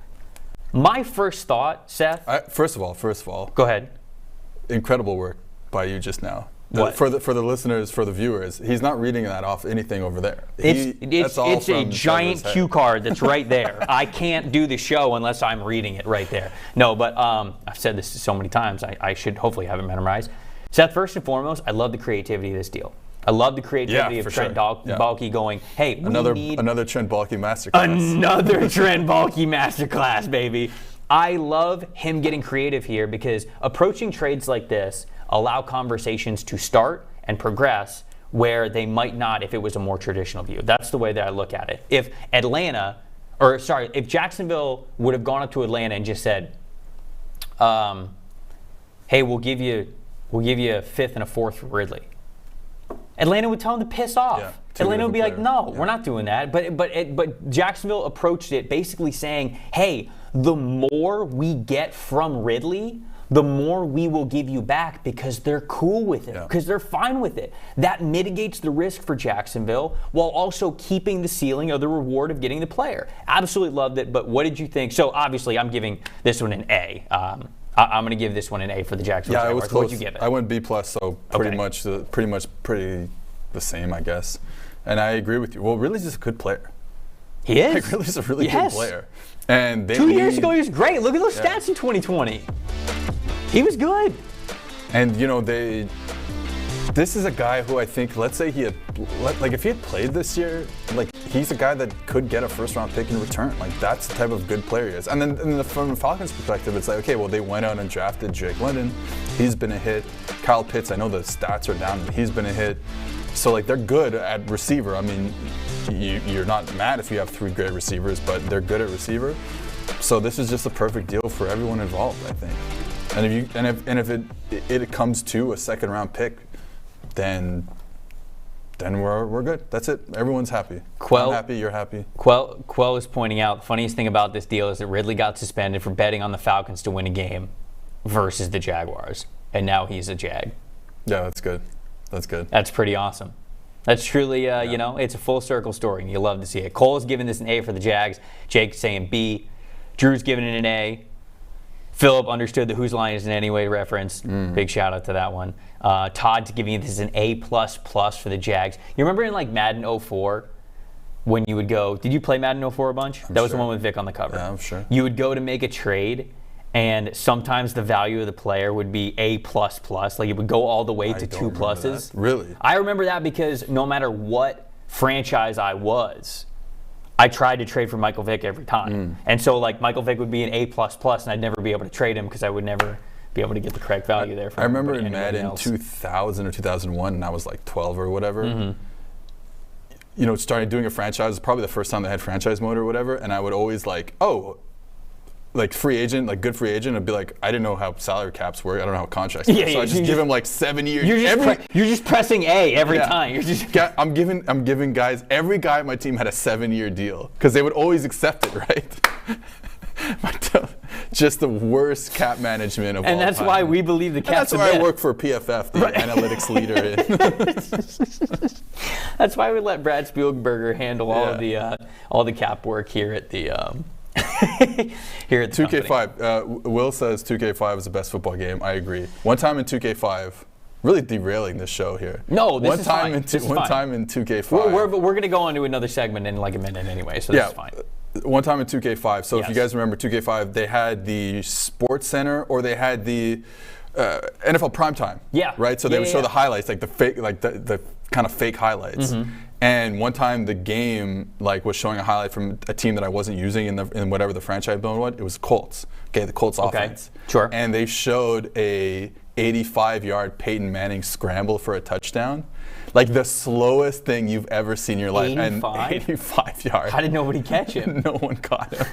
My first thought, Seth. First of all. Go ahead. Incredible work by you just now. For the listeners, for the viewers, he's not reading that off anything over there. It's a giant cue card that's right there. I can't do the show unless I'm reading it right there. No, but I've said this so many times, I should hopefully have it memorized. Seth, first and foremost, I love the creativity of this deal. I love the creativity of Trent Baalke going, hey, another Trent Baalke masterclass. Another Trent Baalke masterclass, baby. I love him getting creative here because approaching trades like this allow conversations to start and progress where they might not if it was a more traditional view. That's the way that I look at it. If Jacksonville would have gone up to Atlanta and just said, hey, we'll give you a fifth and a fourth for Ridley, Atlanta would tell him to piss off. Yeah, Atlanta would be like, no, we're not doing that. But Jacksonville approached it basically saying, hey, the more we get from Ridley, the more we will give you back because they're cool with it, because they're fine with it. That mitigates the risk for Jacksonville while also keeping the ceiling of the reward of getting the player. Absolutely loved it, but what did you think? So obviously I'm giving this one an A. I'm going to give this one an A for the Jacksonville Jaguars. Yeah, it was close. What'd you give it? I went B+, so pretty much the same, I guess. And I agree with you. Well, Ridley's just a good player. He is. Ridley's a really good player. And 2 years ago, he was great. Look at those stats in 2020. He was good. And, this is a guy who I think, let's say if he had played this year, he's a guy that could get a first-round pick in return. That's the type of good player he is. And then from the Falcons' perspective, it's okay, well, they went out and drafted Jake London. He's been a hit. Kyle Pitts, I know the stats are down, but he's been a hit. So, they're good at receiver. You're not mad if you have three great receivers, but they're good at receiver. So this is just a perfect deal for everyone involved, I think. And if it comes to a second-round pick, then we're good. That's it. Everyone's happy. I'm happy. You're happy. Quell is pointing out the funniest thing about this deal is that Ridley got suspended for betting on the Falcons to win a game versus the Jaguars, and now he's a Jag. Yeah, that's good. That's pretty awesome. That's truly, it's a full circle story, and you love to see it. Cole's giving this an A for the Jags. Jake's saying B. Drew's giving it an A. Philip understood the Whose Line Is in Any Way reference. Big shout out to that one. Todd's giving this an A++ for the Jags. You remember in Madden 04 when you would go, did you play Madden 04 a bunch? That was the one with Vic on the cover. Yeah, I'm sure. You would go to make a trade, and sometimes the value of the player would be A++. It would go all the way to 2 pluses. Really? I remember that because no matter what franchise I was, I tried to trade for Michael Vick every time. And so, like, Michael Vick would be an A++, and I'd never be able to trade him because I would never be able to get the correct value there. I remember in Madden 2000 or 2001, and I was like 12 or whatever. You know, starting doing a franchise was probably the first time they had franchise mode or whatever, and I would always like, like free agent, like good free agent, I'd be like, I didn't know how salary caps work. I don't know how contracts work. So I just give him like 7 years. You're just pressing A every time. You're just I'm giving guys, every guy on my team had a 7-year deal because they would always accept it, right? Just the worst cap management of all time. And that's why we believe the cap's that's why I work for PFF, the analytics leader. That's why we let Brad Spielberger handle all the cap work here at the here at the 2K5. Will says 2K5 is the best football game. I agree. One time in 2K5, really derailing this show here. No, this is fine. One time in 2K5. We're going to go on to another segment in like a minute anyway, so this is fine. One time in 2K5. So if you guys remember 2K5, they had the Sports Center or they had the NFL Primetime. Yeah. Right? So they would show the highlights, like the fake, like the kind of fake highlights. And one time the game like was showing a highlight from a team that I wasn't using in whatever the franchise mode was. It was Colts. Okay, the Colts offense. Sure. And they showed a 85-yard Peyton Manning scramble for a touchdown. Like the slowest thing you've ever seen in your life. 85? And 85 yards. How did nobody catch him? No one caught him.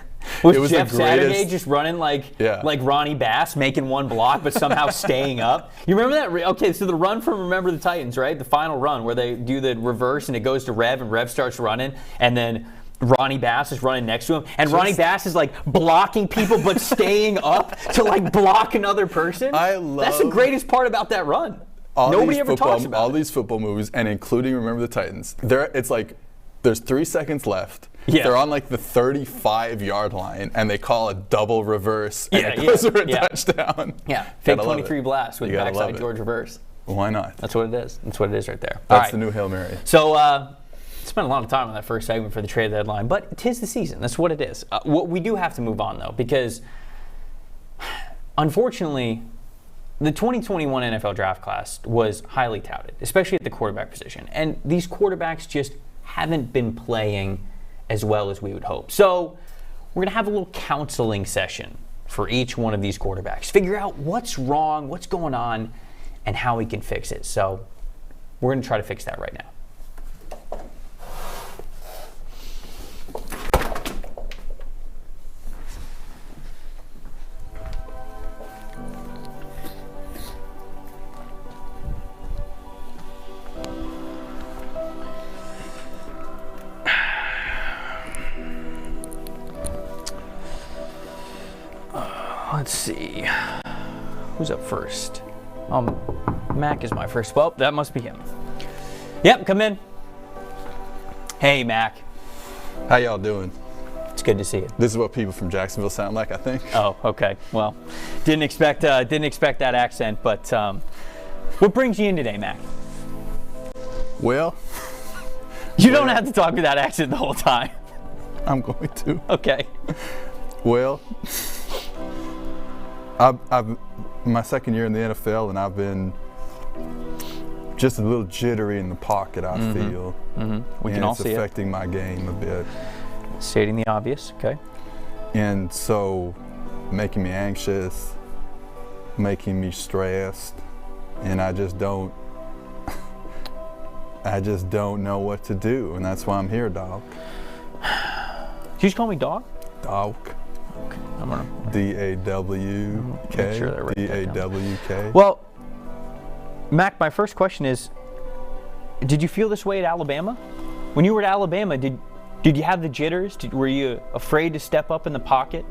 Was Jeff Saturday just running like Ronnie Bass, making one block, but somehow staying up? You remember that? Okay, so the run from Remember the Titans, right? The final run where they do the reverse and it goes to Rev and Rev starts running and then Ronnie Bass is running next to him, and Ronnie Bass is like blocking people but staying up to like block another person. That's the greatest part about that run. Nobody ever talks about all these football movies, and including Remember the Titans. It's like there's 3 seconds left. Yeah. They're on like the 35-yard line, and they call a double reverse, and it goes for a touchdown. Yeah, fake 23 blast with backside George reverse. Why not? That's what it is. That's what it is right there. That's the new Hail Mary. So spent a lot of time on that first segment for the trade deadline, but 'tis the season. That's what it is. We do have to move on though, because unfortunately, the 2021 NFL draft class was highly touted, especially at the quarterback position. And these quarterbacks just haven't been playing as well as we would hope. So we're going to have a little counseling session for each one of these quarterbacks. Figure out what's wrong, what's going on, and how we can fix it. So we're going to try to fix that right now. Let's see. Who's up first? Mac is my first. Well, that must be him. Yep, come in. Hey, Mac. How y'all doing? It's good to see you. This is what people from Jacksonville sound like, I think. Oh, okay. Well, didn't expect that accent, but what brings you in today, Mac? Well, you don't have to talk with that accent the whole time. I'm going to. Okay. Well, I've my second year in the NFL, and I've been just a little jittery in the pocket, I feel. We can all see it. It's affecting my game a bit. Stating the obvious, okay. And so, making me anxious, making me stressed, and I just don't know what to do, and that's why I'm here, dog. Did you just call me dog? Dog. Okay, I'm gonna D-A-W-K. Make sure that right D-A-W-K. Well, Mac, my first question is, did you feel this way at Alabama? When you were at Alabama, did you have the jitters? Were you afraid to step up in the pocket?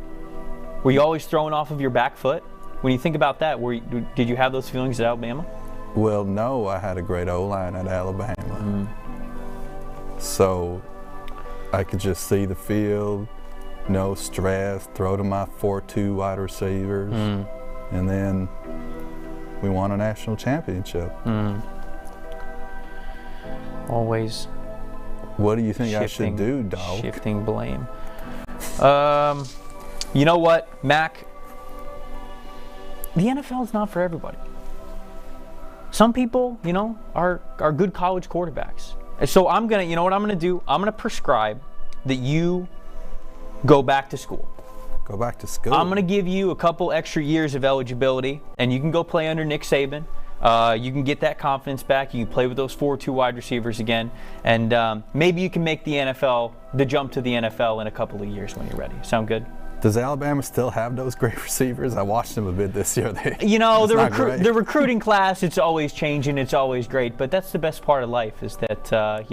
Were you always throwing off of your back foot? When you think about that, did you have those feelings at Alabama? Well, no, I had a great O-line at Alabama. So I could just see the field, no stress, throw to my 4-2 wide receivers, and then we won a national championship. Always. What do you think I should do, dog? Shifting blame. You know what, Mac? The NFL is not for everybody. Some people, are good college quarterbacks. And so I'm gonna, you know what I'm gonna do? I'm gonna prescribe that you go back to school. Go back to school? I'm going to give you a couple extra years of eligibility, and you can go play under Nick Saban. You can get that confidence back. You can play with those 4-2 wide receivers again. And maybe you can make the jump to the NFL in a couple of years when you're ready. Sound good? Does Alabama still have those great receivers? I watched them a bit this year. The recruiting class, it's always changing. It's always great. But that's the best part of life is that,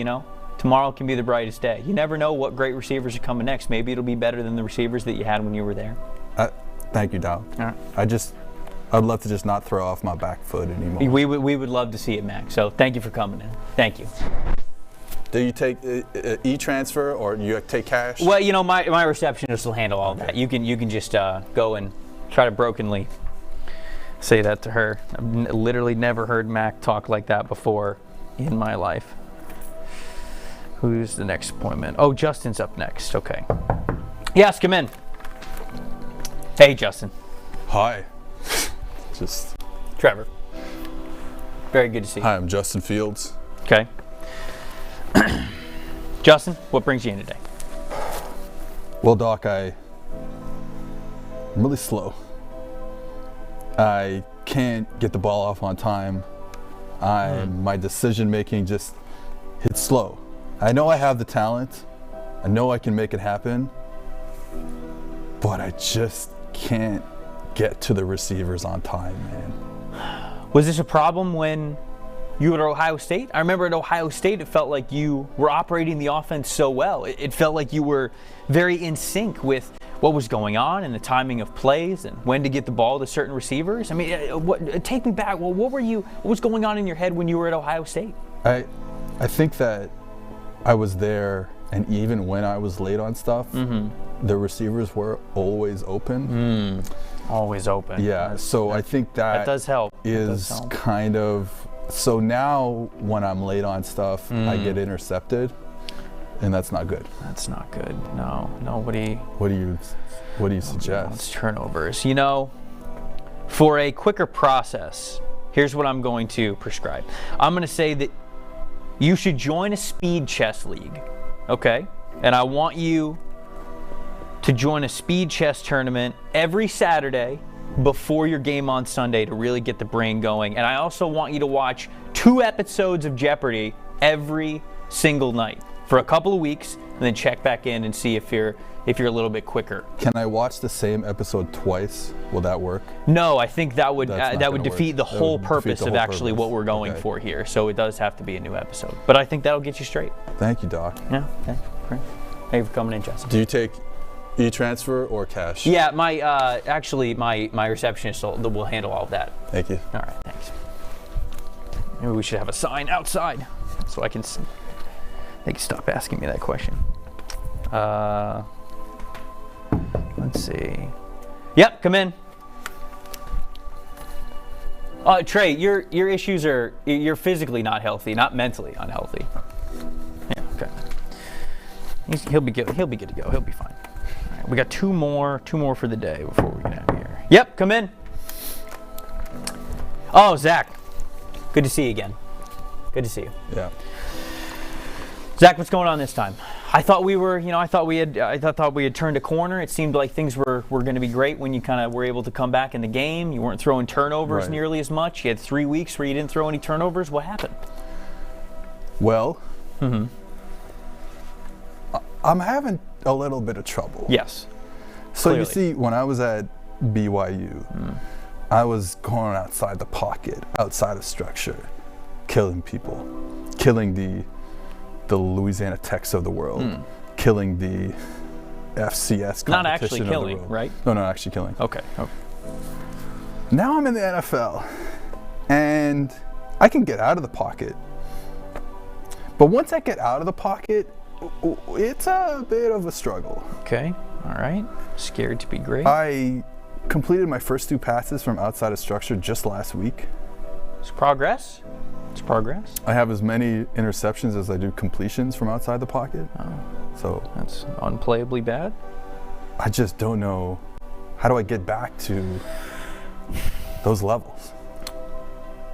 tomorrow can be the brightest day. You never know what great receivers are coming next. Maybe it'll be better than the receivers that you had when you were there. Thank you, Dal. All right. I'd love to just not throw off my back foot anymore. We would love to see it, Mac. So thank you for coming in. Thank you. Do you take e-transfer or you take cash? Well, my receptionist will handle all that. You can just go and try to brokenly say that to her. I've literally never heard Mac talk like that before in my life. Who's the next appointment? Oh, Justin's up next. Okay. Yes, come in. Hey, Justin. Hi. Trevor. Very good to see you. Hi, I'm Justin Fields. Okay. Justin, what brings you in today? Well, Doc, I'm really slow. I can't get the ball off on time. My decision making just hits slow. I know I have the talent. I know I can make it happen. But I just can't get to the receivers on time, man. Was this a problem when you were at Ohio State? I remember at Ohio State, it felt like you were operating the offense so well. It felt like you were very in sync with what was going on and the timing of plays and when to get the ball to certain receivers. I mean, take me back. Well, what was going on in your head when you were at Ohio State? I think that I was there, and even when I was late on stuff, the receivers were always open. Always open. Yeah, so I think that does help. Is kind of, so now when I'm late on stuff, I get intercepted, and that's not good. That's not good. No, nobody. What do you suggest? It's turnovers. For a quicker process, here's what I'm going to prescribe. I'm going to say that you should join a speed chess league, okay? And I want you to join a speed chess tournament every Saturday before your game on Sunday to really get the brain going. And I also want you to watch 2 episodes of Jeopardy every single night for a couple of weeks, and then check back in and see if you're a little bit quicker. Can I watch the same episode twice? Will that work? No, I think that would defeat the whole purpose of actually what we're going for here. So it does have to be a new episode. But I think that'll get you straight. Thank you, Doc. Yeah, okay, great. Thank you for coming in, Justin. Do you take e-transfer or cash? Yeah, my receptionist will handle all of that. Thank you. All right, thanks. Maybe we should have a sign outside so I can stop asking me that question. Let's see. Yep, come in. Trey, your issues are you're physically not healthy, not mentally unhealthy. Yeah, okay. He'll be good. He'll be good to go. He'll be fine. All right, we got two more for the day before we get out of here. Yep, come in. Oh, Zach. Good to see you again. Good to see you. Yeah. Zach, what's going on this time? I thought we had turned a corner. It seemed like things were going to be great when you kind of were able to come back in the game. You weren't throwing turnovers nearly as much. You had 3 weeks where you didn't throw any turnovers. What happened? Well, I'm having a little bit of trouble. Yes. So clearly. You see, when I was at BYU, I was going outside the pocket, outside of structure, killing people, killing the Louisiana Techs of the world, killing the FCS competition. Not actually of killing, the world. right? No, actually killing. Okay. Now I'm in the NFL, and I can get out of the pocket. But once I get out of the pocket, it's a bit of a struggle. Okay. All right. Scared to be great. I completed my first 2 passes from outside of structure just last week. It's progress. It's progress. I have as many interceptions as I do completions from outside the pocket. Oh. So that's unplayably bad. I just don't know, how do I get back to those levels?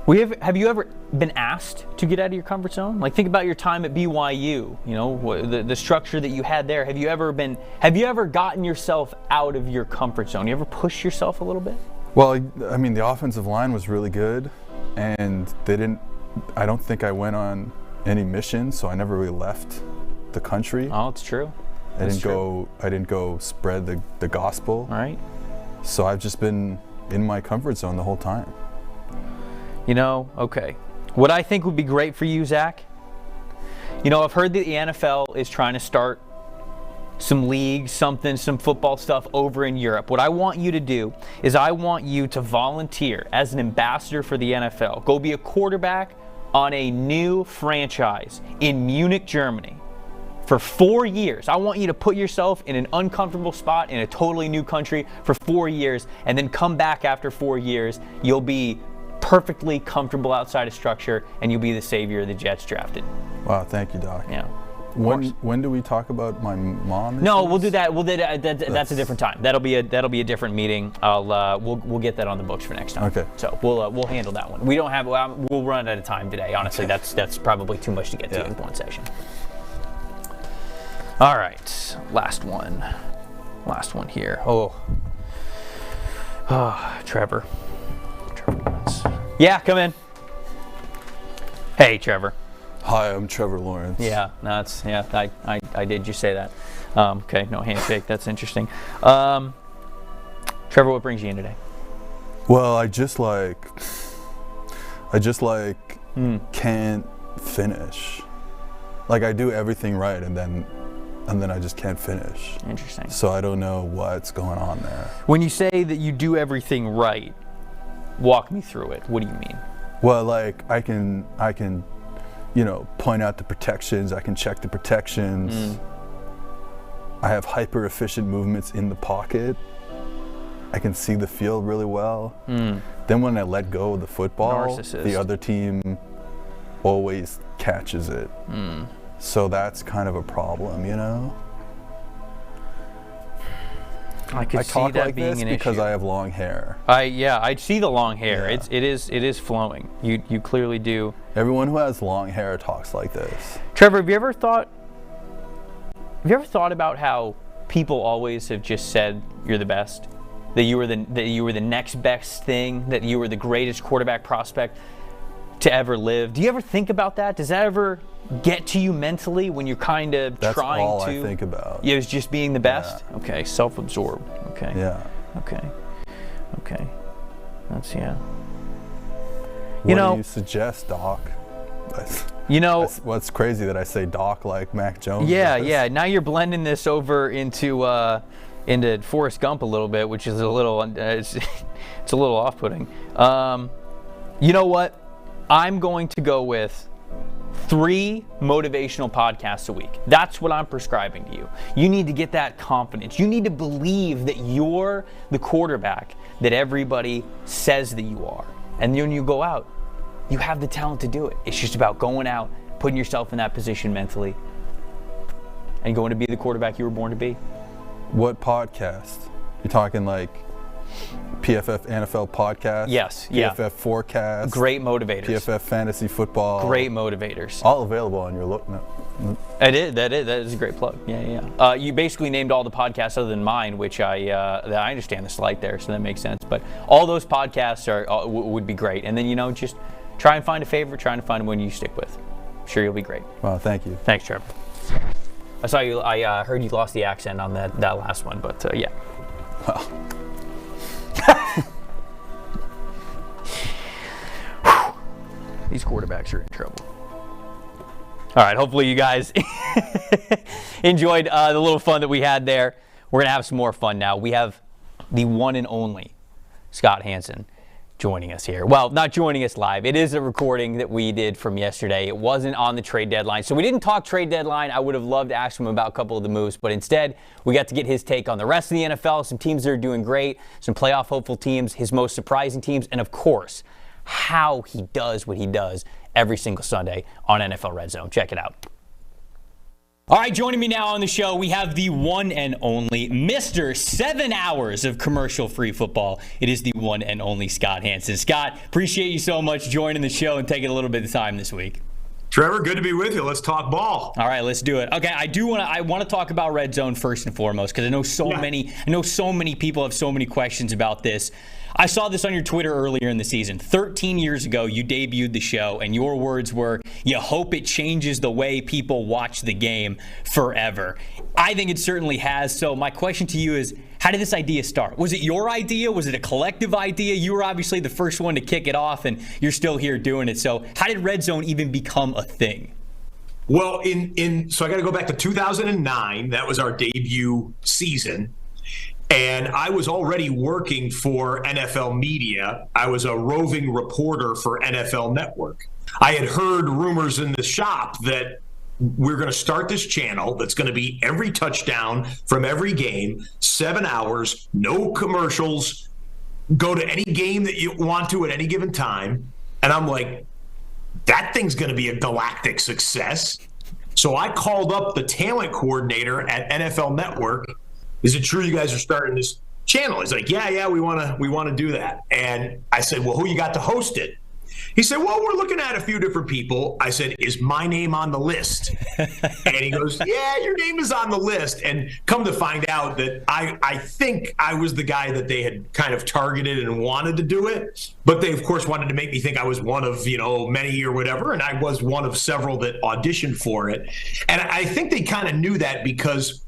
Have you ever been asked to get out of your comfort zone? Like, think about your time at BYU. You know, the structure that you had there. Have you ever gotten yourself out of your comfort zone? You ever push yourself a little bit? Well, I mean, the offensive line was really good, and I don't think I went on any mission, so I never really left the country. Oh, it's true. I didn't go spread the gospel. All right. So I've just been in my comfort zone the whole time. You know, okay. What I think would be great for you, Zach, you know, I've heard that the NFL is trying to start some leagues, some football stuff over in Europe. What I want you to do is I want you to volunteer as an ambassador for the NFL. Go be a quarterback on a new franchise in Munich, Germany for 4 years. I want you to put yourself in an uncomfortable spot in a totally new country for 4 years and then come back after 4 years. You'll be perfectly comfortable outside of structure, and you'll be the savior of the Jets drafted. Wow, thank you, Doc. Yeah. When do we talk about my mom? No, we'll do that. That's a different time. That'll be a different meeting. We'll get that on the books for next time. Okay. So we'll handle that one. We don't have. We'll run out of time today. Honestly, that's probably too much to get to in one session. All right, last one here. Oh, Trevor. Yeah, come in. Hey, Trevor. Hi, I'm Trevor Lawrence. Yeah, I did just say that. Okay, no handshake. That's interesting. Trevor, what brings you in today? Well, I just can't finish. Like, I do everything right, and then I just can't finish. Interesting. So I don't know what's going on there. When you say that you do everything right, walk me through it. What do you mean? Well, like, I can, you know, point out the protections. I can check the protections. I have hyper efficient movements in the pocket. I can see the field really well. Then when I let go of the football, the other team always catches it. So that's kind of a problem, you know? I talk see that like being this an because issue. I have long hair. I see the long hair. Yeah. It is flowing. You clearly do. Everyone who has long hair talks like this. Trevor, have you ever thought about how people always have just said you're the best, that you were the next best thing, that you were the greatest quarterback prospect to ever live? Do you ever think about that? Does that ever get to you mentally when you're kind of trying to? That's all I think about. Yeah, it's just being the best? Yeah. Okay, self-absorbed. Okay. Yeah. Okay. That's, yeah. What do you suggest, Doc? What's crazy that I say Doc like Mac Jones? Yeah. Now you're blending this over into Forrest Gump a little bit, which is a little it's a little off-putting. You know what? I'm going to go with 3 motivational podcasts a week. That's what I'm prescribing to you. You need to get that confidence. You need to believe that you're the quarterback that everybody says that you are. And then when you go out, you have the talent to do it. It's just about going out, putting yourself in that position mentally, and going to be the quarterback you were born to be. What podcast? You're talking like PFF NFL podcast? Yes. PFF Forecast? Great motivators. PFF Fantasy Football? Great motivators. All available on your look. No. That is a great plug. Yeah. You basically named all the podcasts other than mine, which I understand the slight there, so that makes sense. But all those podcasts would be great. And then, just try and find a favorite, trying to find one you stick with. I'm sure you'll be great. Well, thank you. Thanks, Trevor. I heard you lost the accent on that last one, but yeah. Well. These quarterbacks are in trouble. All right, hopefully you guys enjoyed the little fun that we had there. We're going to have some more fun now. We have the one and only Scott Hanson joining us here. Well, not joining us live. It is a recording that we did from yesterday. It wasn't on the trade deadline. So we didn't talk trade deadline. I would have loved to ask him about a couple of the moves, but instead we got to get his take on the rest of the NFL, some teams that are doing great, some playoff hopeful teams, his most surprising teams, and of course, how he does what he does every single Sunday on NFL Red Zone. Check it out. All right, joining me now on the show, we have the one and only Mr. 7 hours of commercial-free football. It is the one and only Scott Hanson. Scott, appreciate you so much joining the show and taking a little bit of time this week. Trevor, good to be with you. Let's talk ball. All right, let's do it. Okay, I want to talk about Red Zone first and foremost because I know so many people have so many questions about this. I saw this on your Twitter earlier in the season. 13 years ago, you debuted the show, and your words were, you hope it changes the way people watch the game forever. I think it certainly has. So my question to you is, how did this idea start? Was it your idea? Was it a collective idea? You were obviously the first one to kick it off, and you're still here doing it. So how did Red Zone even become a thing? Well, so I got to go back to 2009. That was our debut season. And I was already working for NFL Media. I was a roving reporter for NFL Network. I had heard rumors in the shop that we're going to start this channel that's going to be every touchdown from every game, 7 hours, no commercials, go to any game that you want to at any given time. And I'm like, that thing's going to be a galactic success. So I called up the talent coordinator at NFL Network. Is it true you guys are starting this channel? He's like, yeah, we want to do that. And I said, well, who you got to host it? He said, well, we're looking at a few different people. I said, is my name on the list? And he goes, yeah, your name is on the list. And come to find out that I think I was the guy that they had kind of targeted and wanted to do it. But they, of course, wanted to make me think I was one of, many or whatever. And I was one of several that auditioned for it. And I think they kind of knew that because,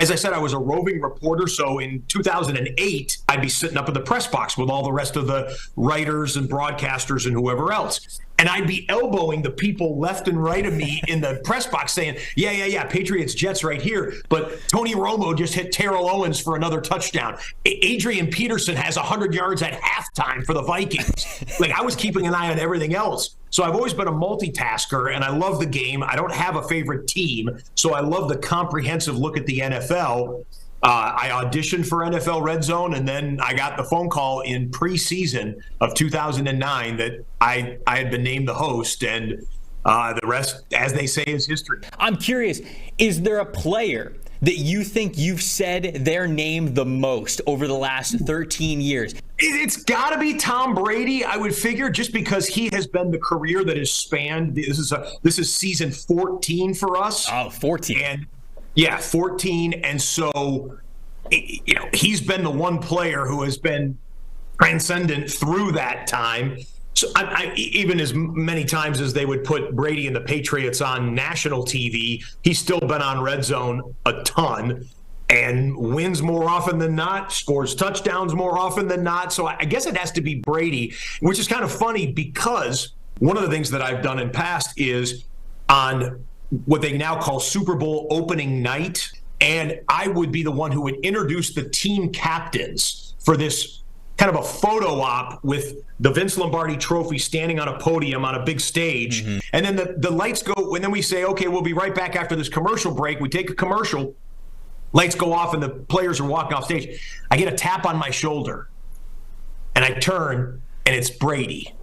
as I said, I was a roving reporter, so in 2008, I'd be sitting up in the press box with all the rest of the writers and broadcasters and whoever else. And I'd be elbowing the people left and right of me in the press box saying, yeah, Patriots, Jets right here. But Tony Romo just hit Terrell Owens for another touchdown. Adrian Peterson has 100 yards at halftime for the Vikings. Like, I was keeping an eye on everything else. So I've always been a multitasker, and I love the game. I don't have a favorite team, so I love the comprehensive look at the NFL. I auditioned for NFL Red Zone, and then I got the phone call in preseason of 2009 that I had been named the host, and the rest, as they say, is history. I'm curious, is there a player that you think you've said their name the most over the last 13 years? It's got to be Tom Brady, I would figure, just because he has been the career that has spanned. This is season 14 for us. Oh, 14. And yeah, 14. And so, he's been the one player who has been transcendent through that time. So I even as many times as they would put Brady and the Patriots on national TV, he's still been on Red Zone a ton and wins more often than not, scores touchdowns more often than not. So I guess it has to be Brady, which is kind of funny because one of the things that I've done in past is on what they now call Super Bowl opening night. And I would be the one who would introduce the team captains for this kind of a photo op with the Vince Lombardi trophy standing on a podium on a big stage. Mm-hmm. And then the lights go, and then we say, okay, we'll be right back after this commercial break. We take a commercial, lights go off, and the players are walking off stage. I get a tap on my shoulder, and I turn, and it's Brady.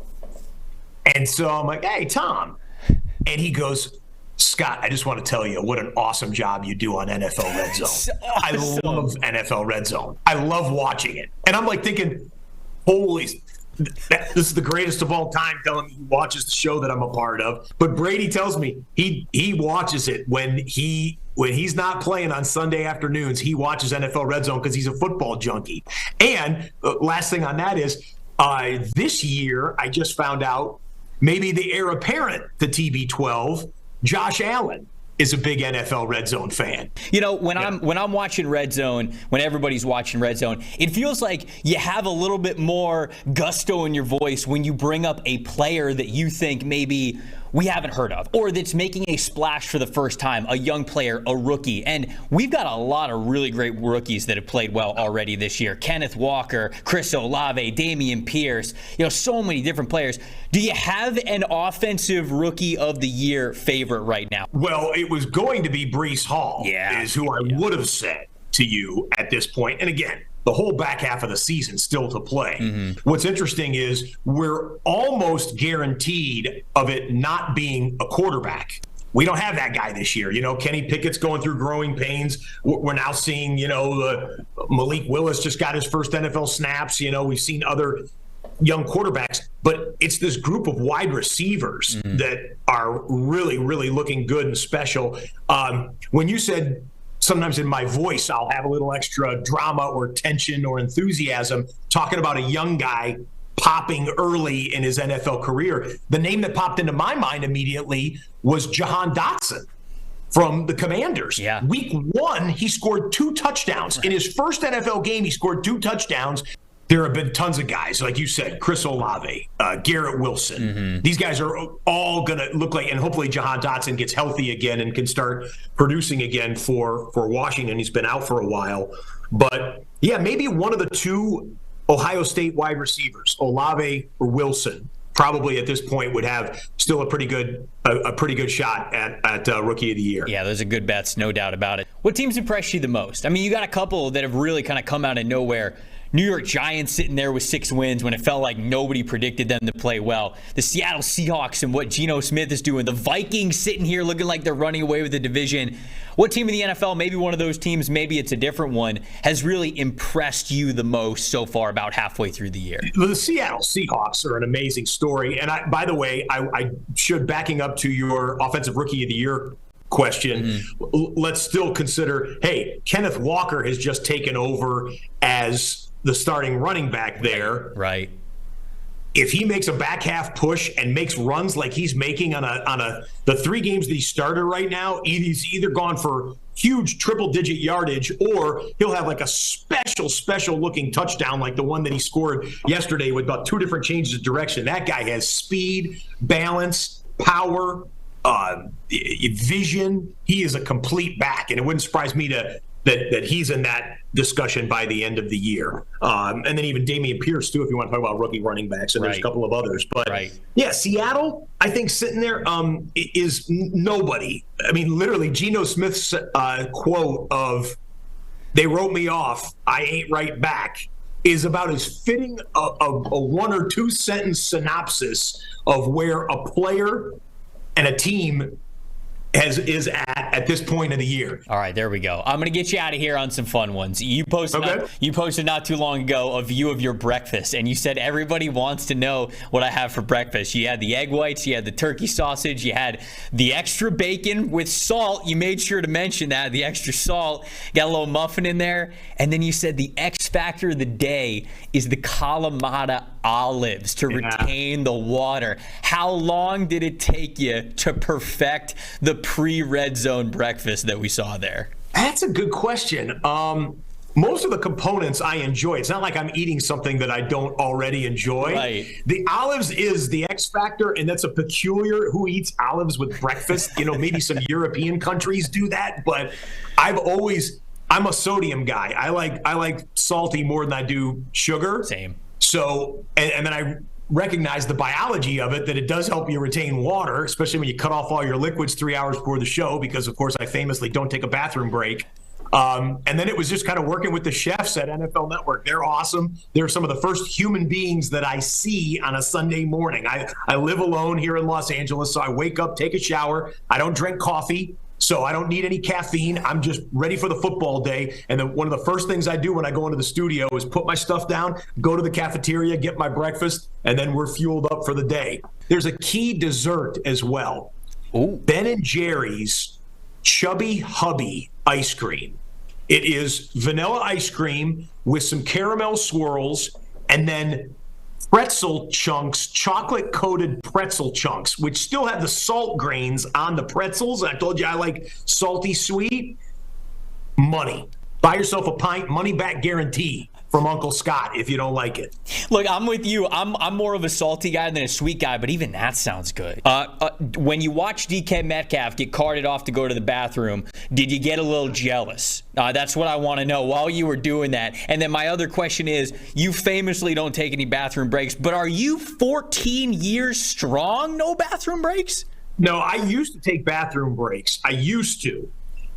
And so I'm like, hey, Tom. And he goes, Scott, I just want to tell you what an awesome job you do on NFL Red Zone. Awesome. I love NFL Red Zone. I love watching it. And I'm like thinking, holy, this is the greatest of all time, telling me he watches the show that I'm a part of. But Brady tells me he watches it when he's not playing on Sunday afternoons. He watches NFL Red Zone because he's a football junkie. And last thing on that is this year I just found out maybe the heir apparent to TB12, Josh Allen, is a big NFL Red Zone fan. When I'm watching Red Zone, when everybody's watching Red Zone, it feels like you have a little bit more gusto in your voice when you bring up a player that you think maybe we haven't heard of, or that's making a splash for the first time, a young player, a rookie. And we've got a lot of really great rookies that have played well already this year. Kenneth Walker, Chris Olave, Dameon Pierce, so many different players. Do you have an offensive rookie of the year favorite right now? Well, it was going to be Breece Hall, is who I would have said to you at this point. And again, the whole back half of the season still to play. Mm-hmm. What's interesting is we're almost guaranteed of it not being a quarterback. We don't have that guy this year. Kenny Pickett's going through growing pains. We're now seeing, Malik Willis just got his first NFL snaps. We've seen other young quarterbacks, but it's this group of wide receivers that are really, really looking good and special. When you said sometimes in my voice, I'll have a little extra drama or tension or enthusiasm talking about a young guy popping early in his NFL career, the name that popped into my mind immediately was Jahan Dotson from the Commanders. Yeah. Week 1, he scored 2 touchdowns. In his first NFL game, he scored 2 touchdowns. There have been tons of guys, like you said, Chris Olave, Garrett Wilson. These guys are all going to look like, and hopefully Jahan Dotson gets healthy again and can start producing again for Washington. He's been out for a while. But, yeah, maybe one of the 2 Ohio State wide receivers, Olave or Wilson, probably at this point would have still a pretty good shot at Rookie of the Year. Yeah, those are good bets, no doubt about it. What teams impressed you the most? I mean, you got a couple that have really kind of come out of nowhere. New York Giants sitting there with 6 wins when it felt like nobody predicted them to play well. The Seattle Seahawks and what Geno Smith is doing. The Vikings sitting here looking like they're running away with the division. What team in the NFL, maybe one of those teams, maybe it's a different one, has really impressed you the most so far about halfway through the year? The Seattle Seahawks are an amazing story. And by the way, I should, backing up to your Offensive Rookie of the Year question, let's still consider, hey, Kenneth Walker has just taken over as the starting running back there. Right. If he makes a back half push and makes runs like he's making on the 3 games that he started right now, he's either gone for huge triple-digit yardage or he'll have like a special looking touchdown like the one that he scored yesterday with about 2 different changes of direction. That guy has speed, balance, power, vision. He is a complete back, and it wouldn't surprise me that he's in that discussion by the end of the year. And then even Damian Pierce, too, if you want to talk about rookie running backs, and there's a couple of others. But, yeah, Seattle, I think sitting there is nobody. I mean, literally, Geno Smith's quote of, "They wrote me off, I ain't right back," is about as fitting a 1 or 2 sentence synopsis of where a player and a team is at this point of the year. All right, there we go. I'm going to get you out of here on some fun ones. You posted not too long ago a view of your breakfast, and you said everybody wants to know what I have for breakfast. You had the egg whites, you had the turkey sausage, you had the extra bacon with salt. You made sure to mention that, the extra salt. Got a little muffin in there. And then you said the X factor of the day is the Kalamata olives to retain the water. How long did it take you to perfect the pre-Red Zone breakfast that we saw there? That's a good question. Most of the components I enjoy. It's not like I'm eating something that I don't already enjoy. Right. The olives is the X factor, and that's a peculiar who eats olives with breakfast. Maybe some European countries do that, but I'm a sodium guy. I like salty more than I do sugar. Same. So, and then I recognize the biology of it, that it does help you retain water, especially when you cut off all your liquids 3 hours before the show, because of course I famously don't take a bathroom break. And then it was just kind of working with the chefs at NFL Network. They're awesome. They're some of the first human beings that I see on a Sunday morning. I live alone here in Los Angeles, so I wake up, take a shower. I don't drink coffee, so I don't need any caffeine. I'm just ready for the football day. And then one of the first things I do when I go into the studio is put my stuff down, go to the cafeteria, get my breakfast, and then we're fueled up for the day. There's a key dessert as well. Ooh. Ben & Jerry's Chubby Hubby ice cream. It is vanilla ice cream with some caramel swirls and then pretzel chunks, chocolate-coated pretzel chunks, which still have the salt grains on the pretzels. I told you I like salty sweet. Money. Buy yourself a pint, money back guarantee from Uncle Scott if you don't like it. Look, I'm with you. I'm more of a salty guy than a sweet guy, but even that sounds good. When you watch DK Metcalf get carted off to go to the bathroom, did you get a little jealous? That's what I want to know while you were doing that. And then my other question is, you famously don't take any bathroom breaks, but are you 14 years strong, no bathroom breaks? No, I used to take bathroom breaks. I used to.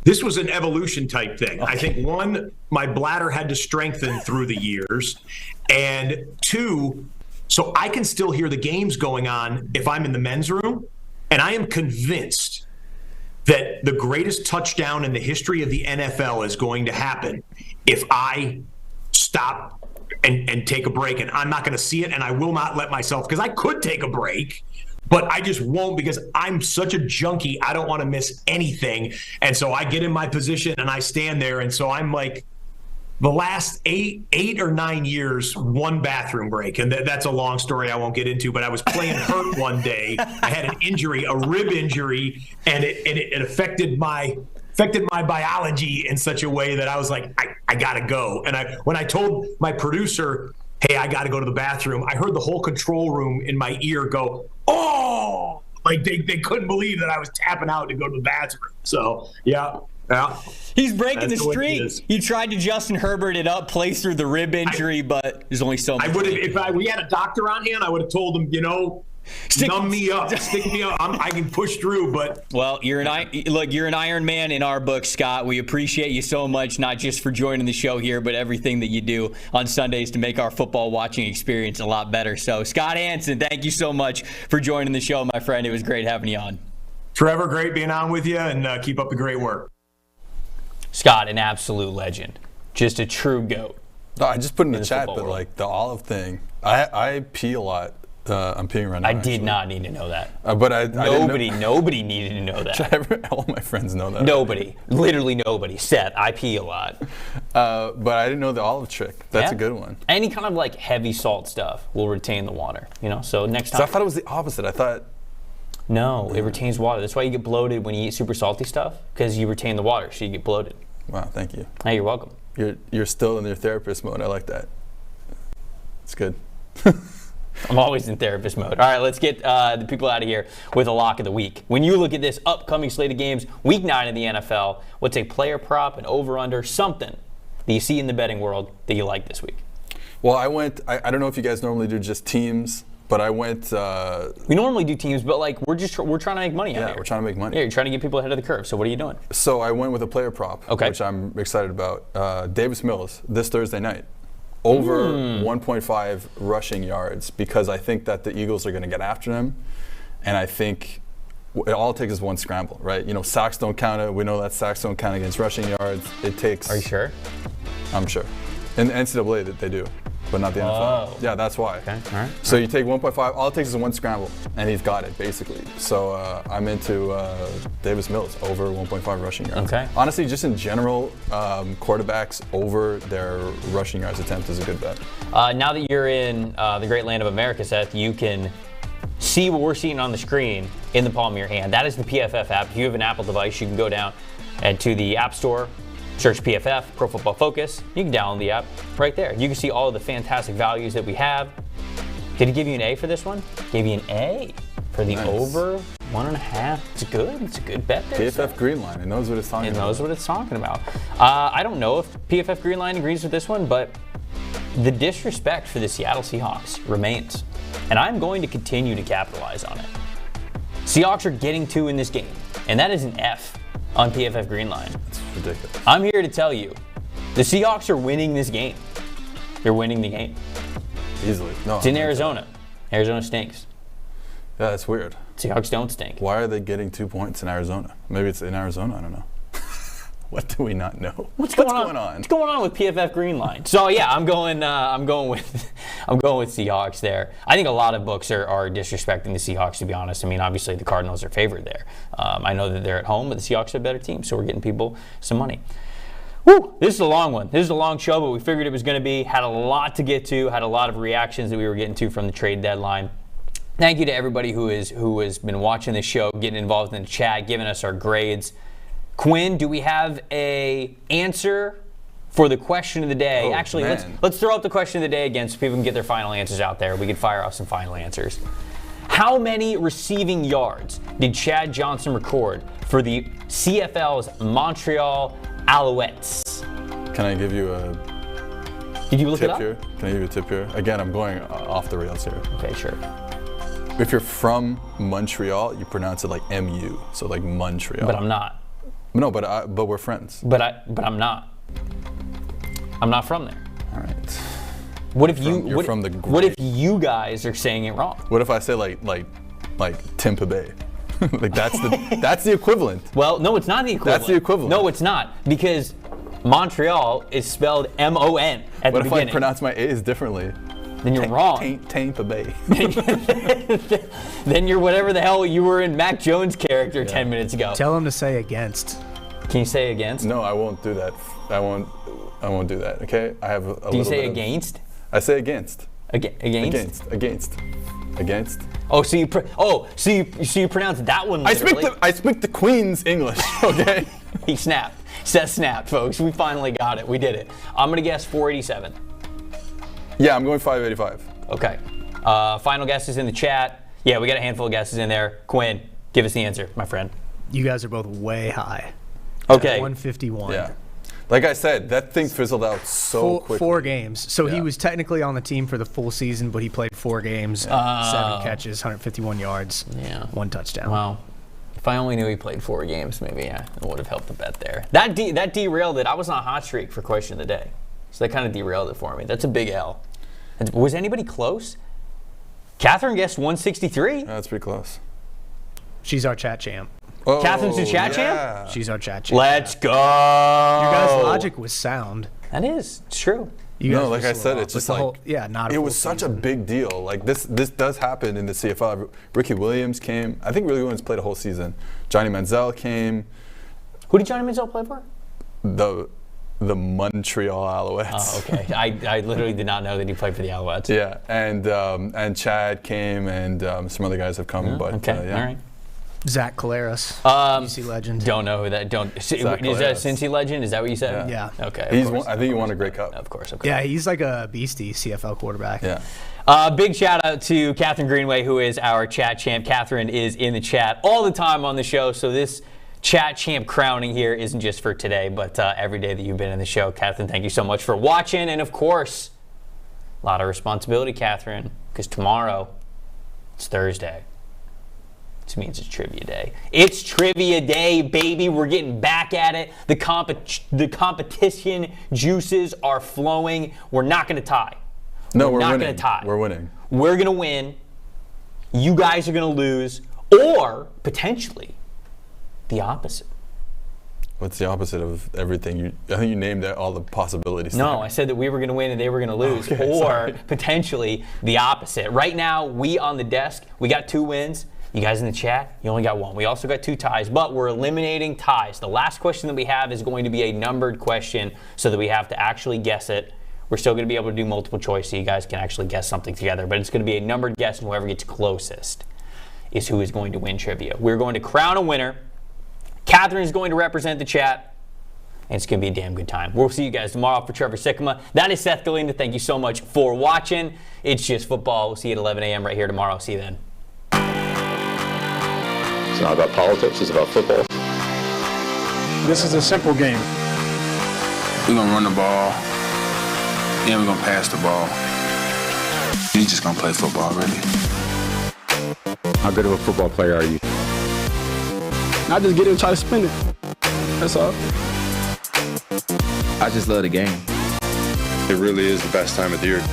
This was an evolution type thing. Okay. I think, 1, my bladder had to strengthen through the years. And 2, so I can still hear the games going on if I'm in the men's room. And I am convinced that the greatest touchdown in the history of the NFL is going to happen if I stop and take a break, and I'm not going to see it, and I will not let myself, because I could take a break, but I just won't, because I'm such a junkie. I don't want to miss anything. And so I get in my position and I stand there. And so I'm like, the last eight or 9 years, one bathroom break. And that's a long story I won't get into, but I was playing hurt one day. I had an injury, a rib injury, and it affected my biology in such a way that I was like, I got to go. And when I told my producer, hey, I got to go to the bathroom, I heard the whole control room in my ear go, oh, like they couldn't believe that I was tapping out to go to the bathroom. So, yeah. He's breaking the streak. He tried to Justin Herbert it up, play through the rib injury, but there's only so much. I would have, if we had a doctor on hand, I would have told him, numb me up, stick me up. I can push through, but well, you're an Iron Man in our book, Scott. We appreciate you so much, not just for joining the show here, but everything that you do on Sundays to make our football watching experience a lot better. So, Scott Hanson, thank you so much for joining the show, my friend. It was great having you on. Trevor, great being on with you, and keep up the great work. Scott, an absolute legend, just a true GOAT. No, I just put in the chat, but like the olive thing, I pee a lot. I'm peeing right now. I did not need to know that. But nobody needed to know that. All my friends know that. Nobody, literally nobody. Seth, I pee a lot. But I didn't know the olive trick. That's a good one. Any kind of like heavy salt stuff will retain the water. So next time. So I thought it was the opposite. I thought. No, it retains water. That's why you get bloated when you eat super salty stuff, because you retain the water, so you get bloated. Wow, thank you. Hey, you're welcome. You're still in your therapist mode. I like that. It's good. I'm always in therapist mode. All right, let's get the people out of here with a lock of the week. When you look at this upcoming slate of games, week 9 in the NFL, what's a player prop, an over-under, something that you see in the betting world that you like this week? Well, I don't know if you guys normally do just teams, but I went. We normally do teams, but like we're trying to make money out here. Yeah, we're trying to make money. Yeah, you're trying to get people ahead of the curve. So what are you doing? So I went with a player prop, which I'm excited about. Davis Mills this Thursday night. Over 1.5 rushing yards, because I think that the Eagles are going to get after him, and I think all it takes is one scramble, right? Sacks don't count. We know that sacks don't count against rushing yards. It takes. Are you sure? I'm sure. In the NCAA that they do, but not the NFL. Yeah, that's why. Okay, all right. So you take 1.5. All it takes is one scramble, and he's got it basically. So I'm into Davis Mills over 1.5 rushing yards. Okay. Honestly, just in general, quarterbacks over their rushing yards attempt is a good bet. Now that you're in the great land of America, Seth, you can see what we're seeing on the screen in the palm of your hand. That is the PFF app. If you have an Apple device, you can go down and to the App Store. Search PFF, Pro Football Focus. You can download the app right there. You can see all of the fantastic values that we have. Did he give you an A for this one? Gave you an A for the over 1.5. It's good. It's a good bet there. PFF Green Line. It knows what it's talking about. It knows what it's talking about. I don't know if PFF Green Line agrees with this one, but the disrespect for the Seattle Seahawks remains. And I'm going to continue to capitalize on it. Seahawks are getting 2 in this game, and that is an F on PFF Green Line. It's ridiculous. I'm here to tell you, the Seahawks are winning this game. They're winning the game. Easily. No. It's in Arizona. Arizona stinks. Yeah, that's weird. Seahawks don't stink. Why are they getting 2 points in Arizona? Maybe it's in Arizona. I don't know. What do we not know? What's going on? What's going on with PFF Green Line? So yeah, I'm going with Seahawks there. I think a lot of books are disrespecting the Seahawks, to be honest. I mean, obviously the Cardinals are favored there. I know that they're at home, but the Seahawks are a better team, so we're getting people some money. Woo! This is a long one. This is a long show, but we figured it was going to be. Had a lot to get to. Had a lot of reactions that we were getting to from the trade deadline. Thank you to everybody who has been watching the show, getting involved in the chat, giving us our grades. Quinn, do we have a answer for the question of the day? Actually, let's throw up the question of the day again so people can get their final answers out there. We can fire off some final answers. How many receiving yards did Chad Johnson record for the CFL's Montreal Alouettes? Can I give you a Did you look tip it up? here? Can I give you a tip here? Again, I'm going off the rails here. Okay, sure. If you're from Montreal, you pronounce it like M-U, so like Montreal. But I'm not. No, but we're friends. But I'm not. I'm not from there. All right. What if from the what if you guys are saying it wrong? What if I say like Tampa Bay? Like that's the equivalent. Well, no, it's not the equivalent. That's the equivalent. No, it's not, because Montreal is spelled M-O-N at the beginning. What if I pronounce my A's differently? Then you're wrong. Tampa Bay. Then you're whatever the hell you were in Mac Jones' character 10 minutes ago. Tell him to say against. Can you say against? No, I won't do that. I won't do that. Okay, I have a. Do you say against? I say against. Against. Against. Oh, so you pronounce that one literally. I speak the Queen's English. Okay. He snapped. Seth snapped, folks. We finally got it. We did it. I'm gonna guess 487. Yeah, I'm going 585. Okay. Final guesses in the chat. Yeah, we got a handful of guesses in there. Quinn, give us the answer, my friend. You guys are both way high. Okay. 151. Yeah. Like I said, that thing fizzled out so quickly. 4 games. So he was technically on the team for the full season, but he played 4 games, 7 catches, 151 yards, 1 touchdown. Wow. If I only knew he played 4 games, maybe it would have helped the bet there. That derailed it. I was on a hot streak for question of the day. So that kind of derailed it for me. That's a big L. Was anybody close? Catherine guessed 163. That's pretty close. She's our chat champ. Oh, Catherine's the chat champ? She's our chat champ. Let's go. Your guys' logic was sound. That is. It's true. No, like I said, it's just like it was such a big deal. Like this does happen in the CFL. Ricky Williams came. I think Ricky Williams played a whole season. Johnny Manziel came. Who did Johnny Manziel play for? The Montreal Alouettes. Oh, okay. I literally did not know that he played for the Alouettes. Yeah, and Chad came, and some other guys have come. Oh, but okay, all right. Zach Collaros, UC legend. Don't know who that. Is that a Cincy legend? Is that what you said? Yeah. Okay. I think he won a Grey Cup. Of course. Okay. Yeah, he's like a beastie CFL quarterback. Yeah. Big shout out to Catherine Greenway, who is our chat champ. Catherine is in the chat all the time on the show, so this chat champ crowning here isn't just for today, but every day that you've been in the show. Catherine, thank you so much for watching, and of course, a lot of responsibility, Catherine, because tomorrow it's Thursday. This means it's trivia day. It's trivia day, baby. We're getting back at it. The competition juices are flowing. We're not going to tie. No, we're not winning. going to tie. We're winning. We're going to win. You guys are going to lose, or potentially the opposite. What's the opposite of everything? I think you named all the possibilities. No, I said that we were going to win and they were going to lose, or potentially the opposite. Right now, we on the desk, we got 2 wins. You guys in the chat, you only got 1. We also got 2 ties, but we're eliminating ties. The last question that we have is going to be a numbered question so that we have to actually guess it. We're still going to be able to do multiple choice so you guys can actually guess something together, but it's going to be a numbered guess, and whoever gets closest is who is going to win trivia. We're going to crown a winner. Catherine is going to represent the chat, and it's going to be a damn good time. We'll see you guys tomorrow for Trevor Sikkema. That is Seth Galina. Thank you so much for watching. It's just football. We'll see you at 11 a.m. right here tomorrow. See you then. It's not about politics, it's about football. This is a simple game. We're going to run the ball, and we're going to pass the ball. You're just going to play football, really. How good of a football player are you? Not just get it and try to spin it. That's all. I just love the game. It really is the best time of the year.